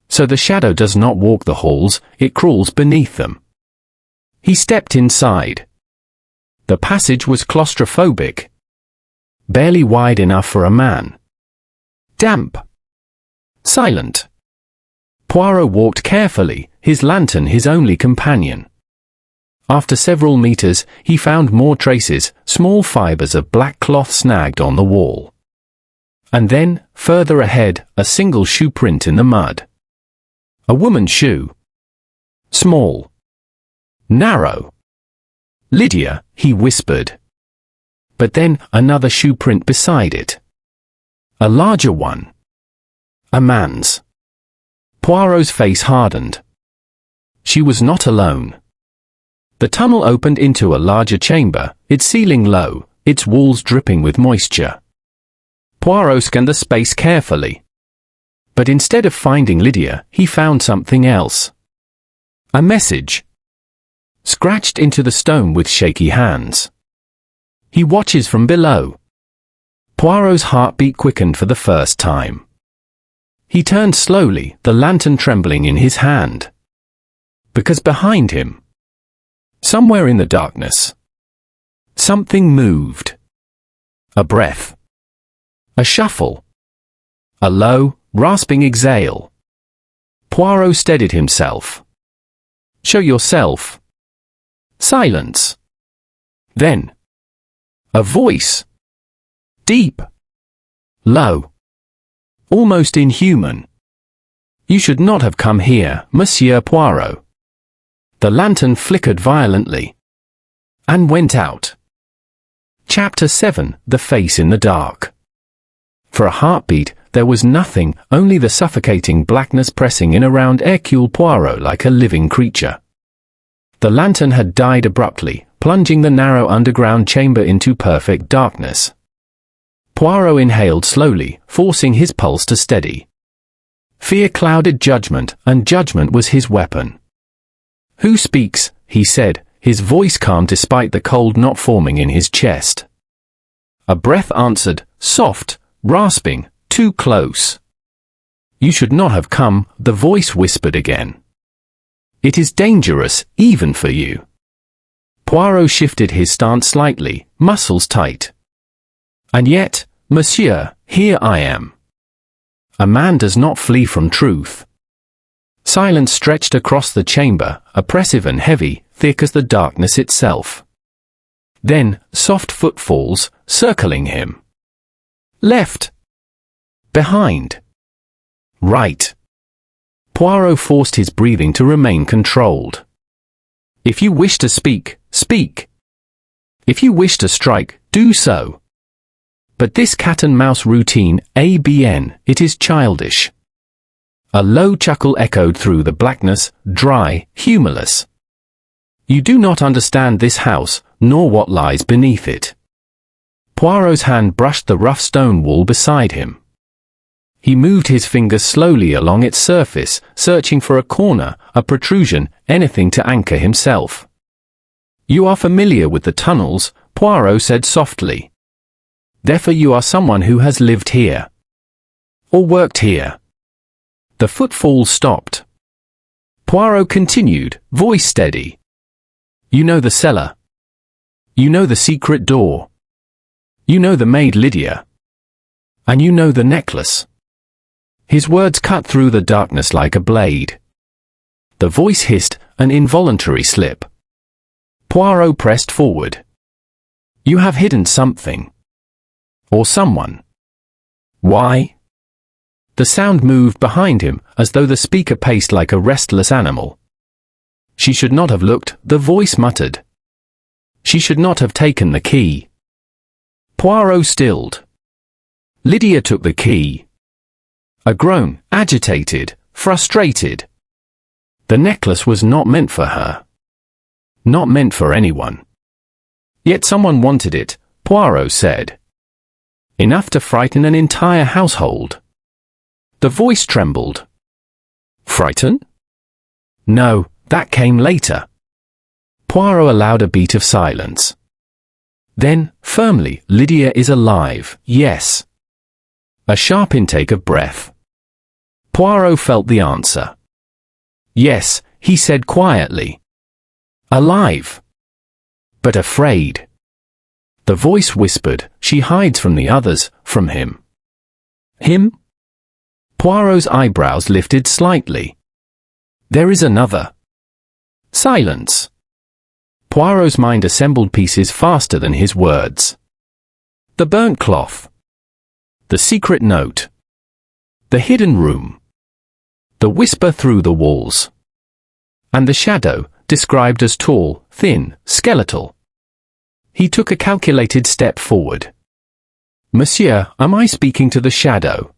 "So the shadow does not walk the halls, it crawls beneath them." He stepped inside. The passage was claustrophobic. Barely wide enough for a man. Damp. Silent. Poirot walked carefully, his lantern his only companion. After several meters, he found more traces, small fibers of black cloth snagged on the wall. And then, further ahead, a single shoe print in the mud. A woman's shoe. Small. Narrow. "Lydia," he whispered. But then, another shoe print beside it. A larger one. A man's. Poirot's face hardened. She was not alone. The tunnel opened into a larger chamber, its ceiling low, its walls dripping with moisture. Poirot scanned the space carefully. But instead of finding Lydia, he found something else. A message. Scratched into the stone with shaky hands. "He watches from below." Poirot's heartbeat quickened for the first time. He turned slowly, the lantern trembling in his hand. Because behind him, somewhere in the darkness, something moved. A breath. A shuffle. A low, rasping exhale. Poirot steadied himself. "Show yourself." Silence. Then, a voice. Deep. Low. Almost inhuman. "You should not have come here, Monsieur Poirot." The lantern flickered violently. And went out. Chapter 7. The Face in the Dark. For a heartbeat, there was nothing, only the suffocating blackness pressing in around Hercule Poirot like a living creature. The lantern had died abruptly, plunging the narrow underground chamber into perfect darkness. Poirot inhaled slowly, forcing his pulse to steady. Fear clouded judgment, and judgment was his weapon. "Who speaks?" he said, his voice calm despite the cold not forming in his chest. A breath answered, soft, rasping, too close. "You should not have come," the voice whispered again. "It is dangerous, even for you." Poirot shifted his stance slightly, muscles tight. "And yet, monsieur, here I am." A man does not flee from truth. Silence stretched across the chamber, oppressive and heavy, thick as the darkness itself. Then, soft footfalls, circling him. Left. Behind. Right. Poirot forced his breathing to remain controlled. "If you wish to speak, speak." If you wish to strike, do so. But this cat-and-mouse routine, ABN, it is childish. A low chuckle echoed through the blackness, dry, humorless. You do not understand this house, nor what lies beneath it. Poirot's hand brushed the rough stone wall beside him. He moved his fingers slowly along its surface, searching for a corner, a protrusion, anything to anchor himself. You are familiar with the tunnels, Poirot said softly. Therefore you are someone who has lived here. Or worked here. The footfall stopped. Poirot continued, voice steady. You know the cellar. You know the secret door. You know the maid Lydia. And you know the necklace. His words cut through the darkness like a blade. The voice hissed, an involuntary slip. Poirot pressed forward. You have hidden something. Or someone. Why? The sound moved behind him, as though the speaker paced like a restless animal. She should not have looked, the voice muttered. She should not have taken the key. Poirot stilled. Lydia took the key. A groan, agitated, frustrated. The necklace was not meant for her. Not meant for anyone. Yet someone wanted it, Poirot said. Enough to frighten an entire household. The voice trembled. Frighten? No, that came later. Poirot allowed a beat of silence. Then, firmly, Lydia is alive, yes. A sharp intake of breath. Poirot felt the answer. Yes, he said quietly. Alive. But afraid. The voice whispered, she hides from the others, from him. Him? Poirot's eyebrows lifted slightly. There is another. Silence. Poirot's mind assembled pieces faster than his words. The burnt cloth. The secret note. The hidden room. The whisper through the walls. And the shadow, described as tall, thin, skeletal. He took a calculated step forward. Monsieur, am I speaking to the shadow?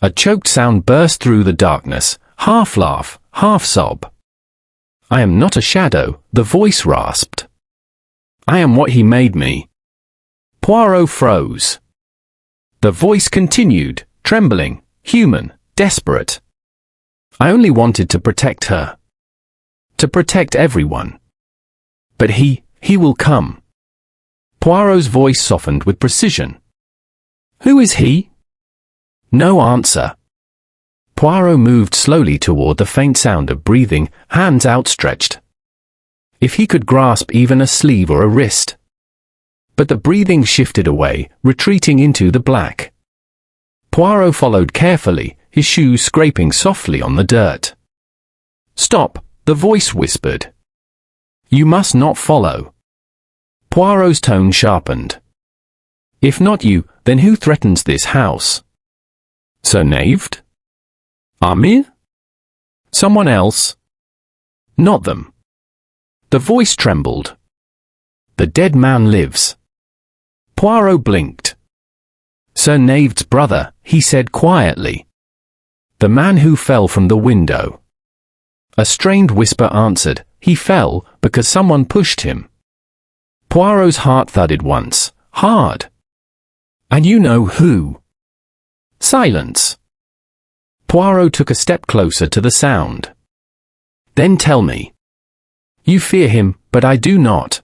A choked sound burst through the darkness, half laugh, half sob. I am not a shadow, the voice rasped. I am what he made me. Poirot froze. The voice continued, trembling, human, desperate. I only wanted to protect her. To protect everyone. But he will come. Poirot's voice softened with precision. Who is he? No answer. Poirot moved slowly toward the faint sound of breathing, hands outstretched. If he could grasp even a sleeve or a wrist. But the breathing shifted away, retreating into the black. Poirot followed carefully, his shoes scraping softly on the dirt. Stop, the voice whispered. You must not follow. Poirot's tone sharpened. If not you, then who threatens this house? Sir Knaved? Amir? Someone else? Not them. The voice trembled. The dead man lives. Poirot blinked. Sir Knave's brother, he said quietly. The man who fell from the window. A strained whisper answered, he fell, because someone pushed him. Poirot's heart thudded once, hard. And you know who? Silence. Poirot took a step closer to the sound. Then tell me. You fear him, but I do not.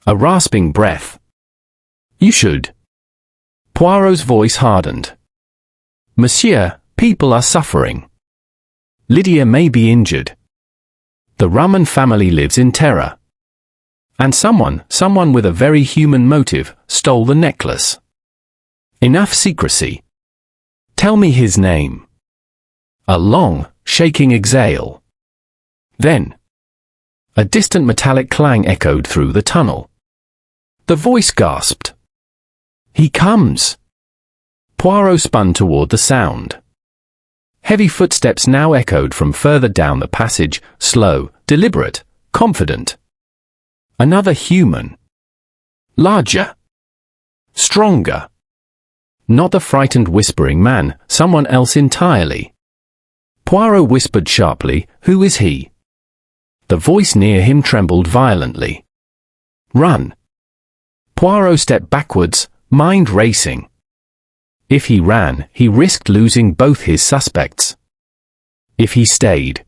A rasping breath. You should. Poirot's voice hardened. Monsieur, people are suffering. Lydia may be injured. The Rahman family lives in terror. And someone with a very human motive, stole the necklace. Enough secrecy. Tell me his name. A long, shaking exhale. Then. A distant metallic clang echoed through the tunnel. The voice gasped. He comes. Poirot spun toward the sound. Heavy footsteps now echoed from further down the passage, slow, deliberate, confident. Another human. Larger. Stronger. Not the frightened whispering man, someone else entirely. Poirot whispered sharply, "Who is he?" The voice near him trembled violently. "Run." Poirot stepped backwards, mind racing. If he ran, he risked losing both his suspects. If he stayed.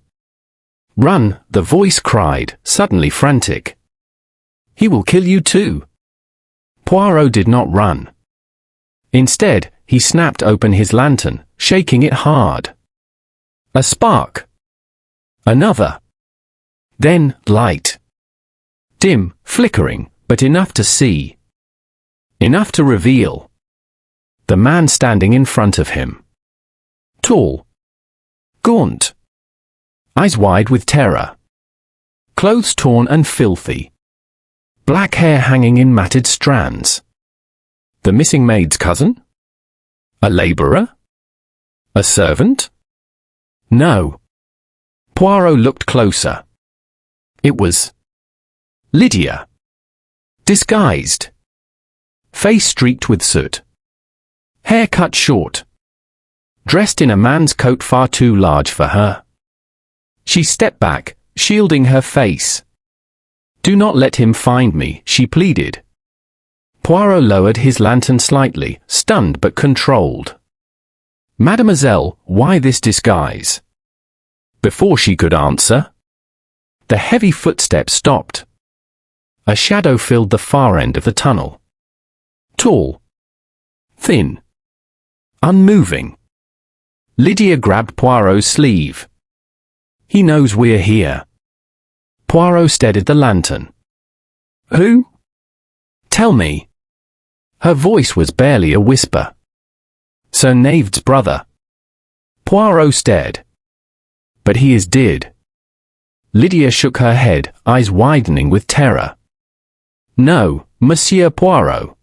"Run," the voice cried, suddenly frantic. "He will kill you too." Poirot did not run. Instead, he snapped open his lantern, shaking it hard. A spark. Another. Then, light. Dim, flickering, but enough to see. Enough to reveal. The man standing in front of him. Tall. Gaunt. Eyes wide with terror. Clothes torn and filthy. Black hair hanging in matted strands. The missing maid's cousin? A labourer? A servant? No. Poirot looked closer. It was Lydia. Disguised. Face streaked with soot. Hair cut short. Dressed in a man's coat far too large for her. She stepped back, shielding her face. "Do not let him find me," she pleaded. Poirot lowered his lantern slightly, stunned but controlled. "Mademoiselle, why this disguise?" Before she could answer, the heavy footsteps stopped. A shadow filled the far end of the tunnel. Tall. Thin. Unmoving. Lydia grabbed Poirot's sleeve. "He knows we're here." Poirot steadied the lantern. "Who?" "Tell me." Her voice was barely a whisper. "Sir Knave's brother." Poirot stared. "But he is dead." Lydia shook her head, eyes widening with terror. "No, Monsieur Poirot.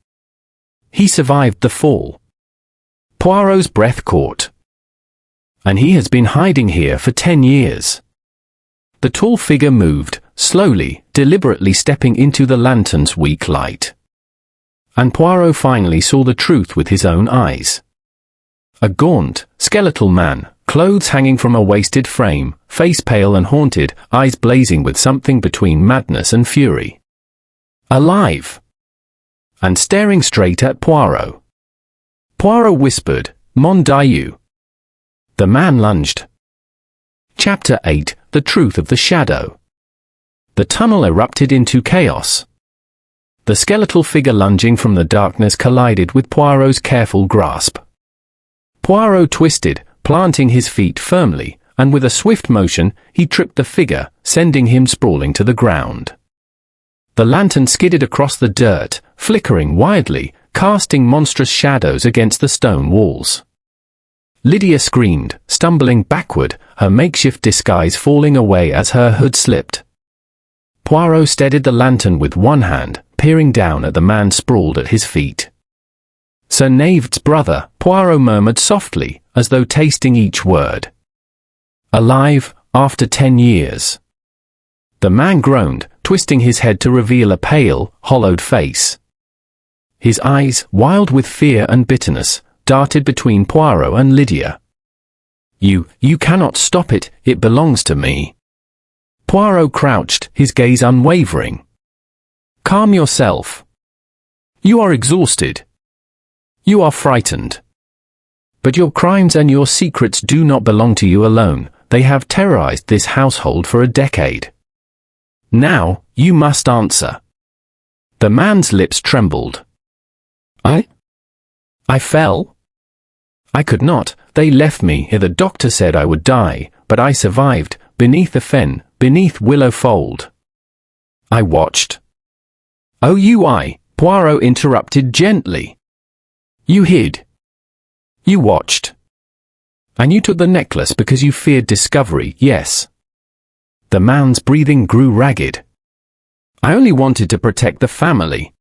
He survived the fall." Poirot's breath caught. "And he has been hiding here for 10 years. The tall figure moved, slowly, deliberately stepping into the lantern's weak light. And Poirot finally saw the truth with his own eyes. A gaunt, skeletal man, clothes hanging from a wasted frame, face pale and haunted, eyes blazing with something between madness and fury. Alive! And staring straight at Poirot. Poirot whispered, "Mon Dieu." The man lunged. Chapter 8: The Truth of the Shadow. The tunnel erupted into chaos. The skeletal figure lunging from the darkness collided with Poirot's careful grasp. Poirot twisted, planting his feet firmly, and with a swift motion, he tripped the figure, sending him sprawling to the ground. The lantern skidded across the dirt, flickering wildly, casting monstrous shadows against the stone walls. Lydia screamed, stumbling backward, her makeshift disguise falling away as her hood slipped. Poirot steadied the lantern with one hand, peering down at the man sprawled at his feet. "Sir Knave's brother," Poirot murmured softly, as though tasting each word. "Alive, after 10 years." The man groaned, twisting his head to reveal a pale, hollowed face. His eyes, wild with fear and bitterness, darted between Poirot and Lydia. You cannot stop it, it belongs to me." Poirot crouched, his gaze unwavering. "Calm yourself. You are exhausted. You are frightened. But your crimes and your secrets do not belong to you alone, they have terrorized this household for a decade. Now, you must answer." The man's lips trembled. I fell? I could not, they left me here. The doctor said I would die, but I survived, beneath the fen, beneath Willowfold. I watched. Poirot interrupted gently. You hid. You watched. And you took the necklace because you feared discovery, yes. The man's breathing grew ragged. I only wanted to protect the family.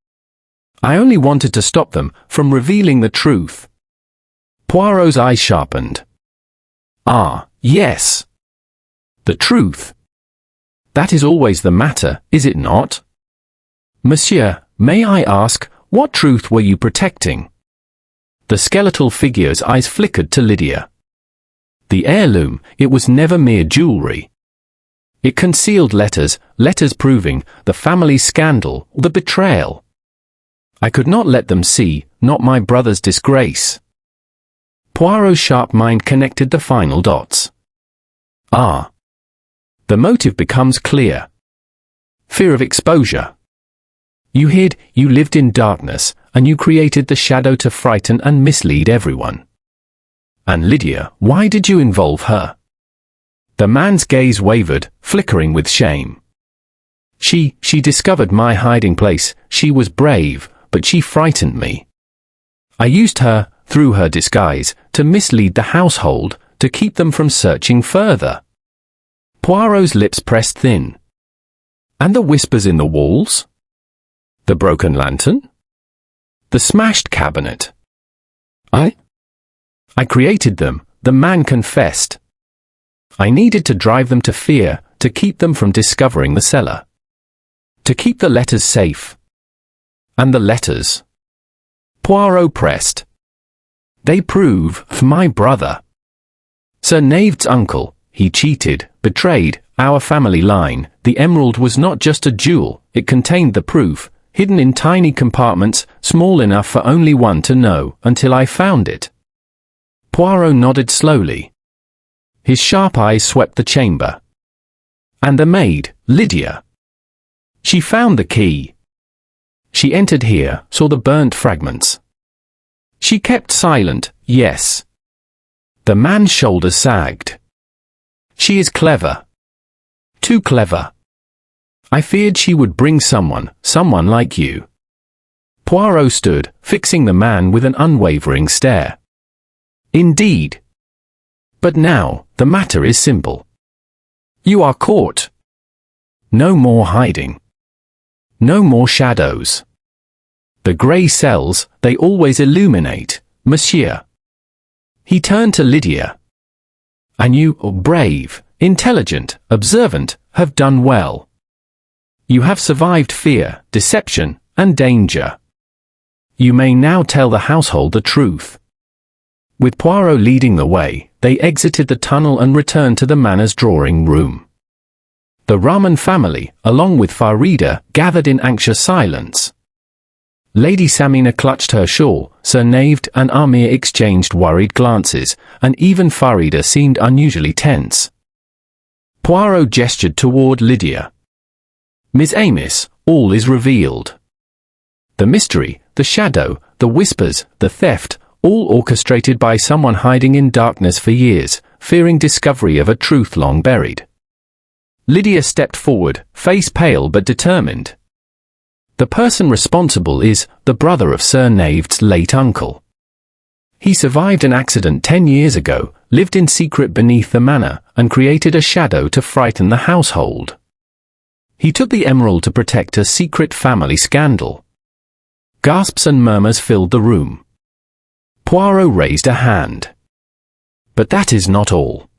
I only wanted to stop them from revealing the truth. Poirot's eyes sharpened. Ah, yes. The truth. That is always the matter, is it not? Monsieur, may I ask, what truth were you protecting? The skeletal figure's eyes flickered to Lydia. The heirloom, it was never mere jewelry. It concealed letters proving the family's scandal, the betrayal. I could not let them see, not my brother's disgrace. Poirot's sharp mind connected the final dots. Ah. The motive becomes clear. Fear of exposure. You hid, you lived in darkness, and you created the shadow to frighten and mislead everyone. And Lydia, why did you involve her? The man's gaze wavered, flickering with shame. She discovered my hiding place. She was brave, but she frightened me. I used her, through her disguise, to mislead the household, to keep them from searching further. Poirot's lips pressed thin. And the whispers in the walls? The broken lantern? The smashed cabinet? I created them, the man confessed. I needed to drive them to fear, to keep them from discovering the cellar. To keep the letters safe. And the letters? Poirot pressed. They prove my brother. Sir Knave's uncle, he cheated, betrayed, our family line. The emerald was not just a jewel, it contained the proof, hidden in tiny compartments, small enough for only one to know, until I found it. Poirot nodded slowly. His sharp eyes swept the chamber. And the maid, Lydia. She found the key. She entered here, saw the burnt fragments. She kept silent, yes. The man's shoulders sagged. She is clever. Too clever. I feared she would bring someone like you. Poirot stood, fixing the man with an unwavering stare. Indeed. But now, the matter is simple. You are caught. No more hiding. No more shadows. The grey cells, they always illuminate, monsieur. He turned to Lydia. And you, brave, intelligent, observant, have done well. You have survived fear, deception, and danger. You may now tell the household the truth. With Poirot leading the way, they exited the tunnel and returned to the manor's drawing room. The Rahman family, along with Farida, gathered in anxious silence. Lady Samina clutched her shawl, Sir Naved and Amir exchanged worried glances, and even Farida seemed unusually tense. Poirot gestured toward Lydia. Miss Amos, all is revealed. The mystery, the shadow, the whispers, the theft, all orchestrated by someone hiding in darkness for years, fearing discovery of a truth long buried. Lydia stepped forward, face pale but determined. The person responsible is the brother of Sir Naved's late uncle. He survived an accident 10 years ago, lived in secret beneath the manor, and created a shadow to frighten the household. He took the emerald to protect a secret family scandal. Gasps and murmurs filled the room. Poirot raised a hand. But that is not all.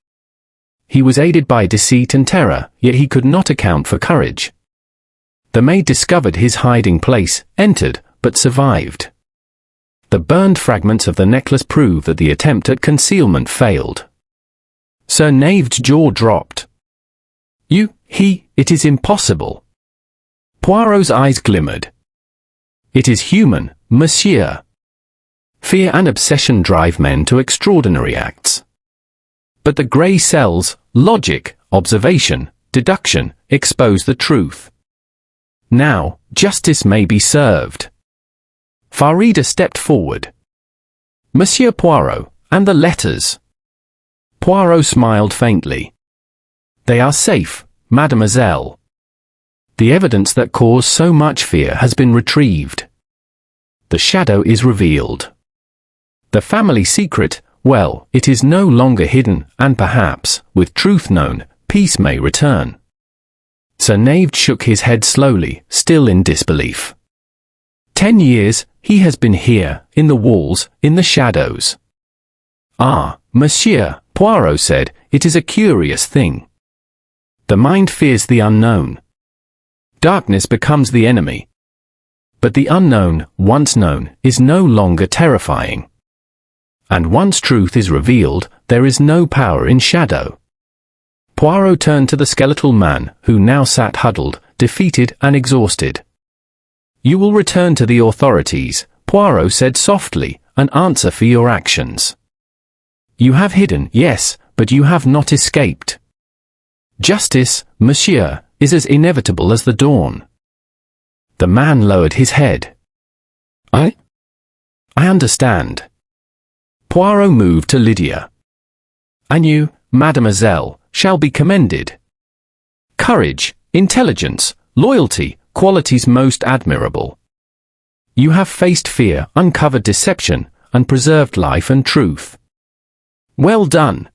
He was aided by deceit and terror, yet he could not account for courage. The maid discovered his hiding place, entered, but survived. The burned fragments of the necklace prove that the attempt at concealment failed. Sir Naved's jaw dropped. It is impossible. Poirot's eyes glimmered. It is human, monsieur. Fear and obsession drive men to extraordinary acts. But the grey cells, logic, observation, deduction, expose the truth. Now, justice may be served. Farida stepped forward. Monsieur Poirot, and the letters. Poirot smiled faintly. They are safe, mademoiselle. The evidence that caused so much fear has been retrieved. The shadow is revealed. The family secret, well, it is no longer hidden, and perhaps, with truth known, peace may return. Sir Naved shook his head slowly, still in disbelief. 10 years, he has been here, in the walls, in the shadows. Ah, monsieur, Poirot said, it is a curious thing. The mind fears the unknown. Darkness becomes the enemy. But the unknown, once known, is no longer terrifying. And once truth is revealed, there is no power in shadow. Poirot turned to the skeletal man, who now sat huddled, defeated and exhausted. "You will return to the authorities," Poirot said softly, "and answer for your actions. You have hidden, yes, but you have not escaped. Justice, monsieur, is as inevitable as the dawn." The man lowered his head. I understand." Poirot moved to Lydia. "And you, mademoiselle, shall be commended. Courage, intelligence, loyalty, qualities most admirable. You have faced fear, uncovered deception, and preserved life and truth. Well done."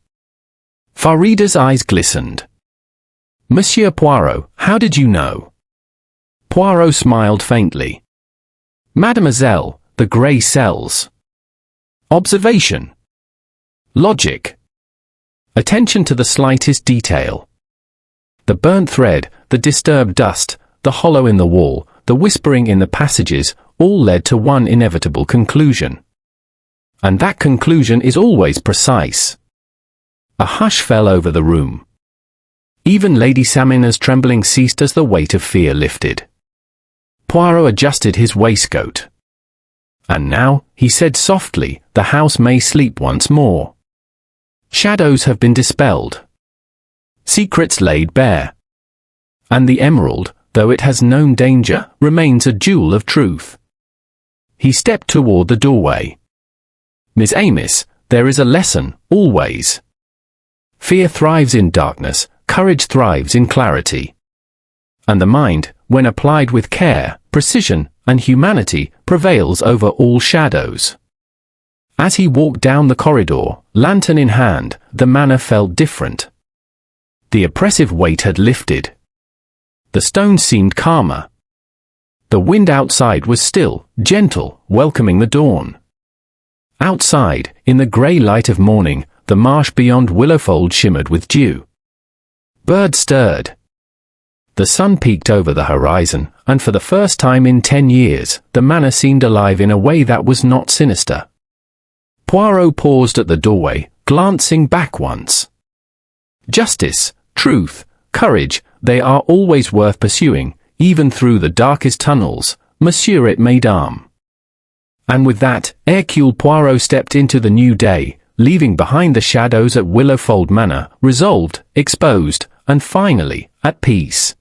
Farida's eyes glistened. "Monsieur Poirot, how did you know?" Poirot smiled faintly. "Mademoiselle, the grey cells. Observation. Logic. Attention to the slightest detail. The burnt thread, the disturbed dust, the hollow in the wall, the whispering in the passages, all led to one inevitable conclusion. And that conclusion is always precise." A hush fell over the room. Even Lady Samina's trembling ceased as the weight of fear lifted. Poirot adjusted his waistcoat. "And now," he said softly, "the house may sleep once more. Shadows have been dispelled. Secrets laid bare. And the emerald, though it has known danger, remains a jewel of truth." He stepped toward the doorway. "Miss Amos, there is a lesson, always. Fear thrives in darkness, courage thrives in clarity. And the mind, when applied with care, precision, and humanity, prevails over all shadows." As he walked down the corridor, lantern in hand, the manor felt different. The oppressive weight had lifted. The stones seemed calmer. The wind outside was still, gentle, welcoming the dawn. Outside, in the grey light of morning, the marsh beyond Willowfold shimmered with dew. Birds stirred. The sun peeked over the horizon, and for the first time in 10 years, the manor seemed alive in a way that was not sinister. Poirot paused at the doorway, glancing back once. Justice, truth, courage, they are always worth pursuing, even through the darkest tunnels, monsieur et mesdames. And with that, Hercule Poirot stepped into the new day, leaving behind the shadows at Willowfold Manor, resolved, exposed, and finally, at peace.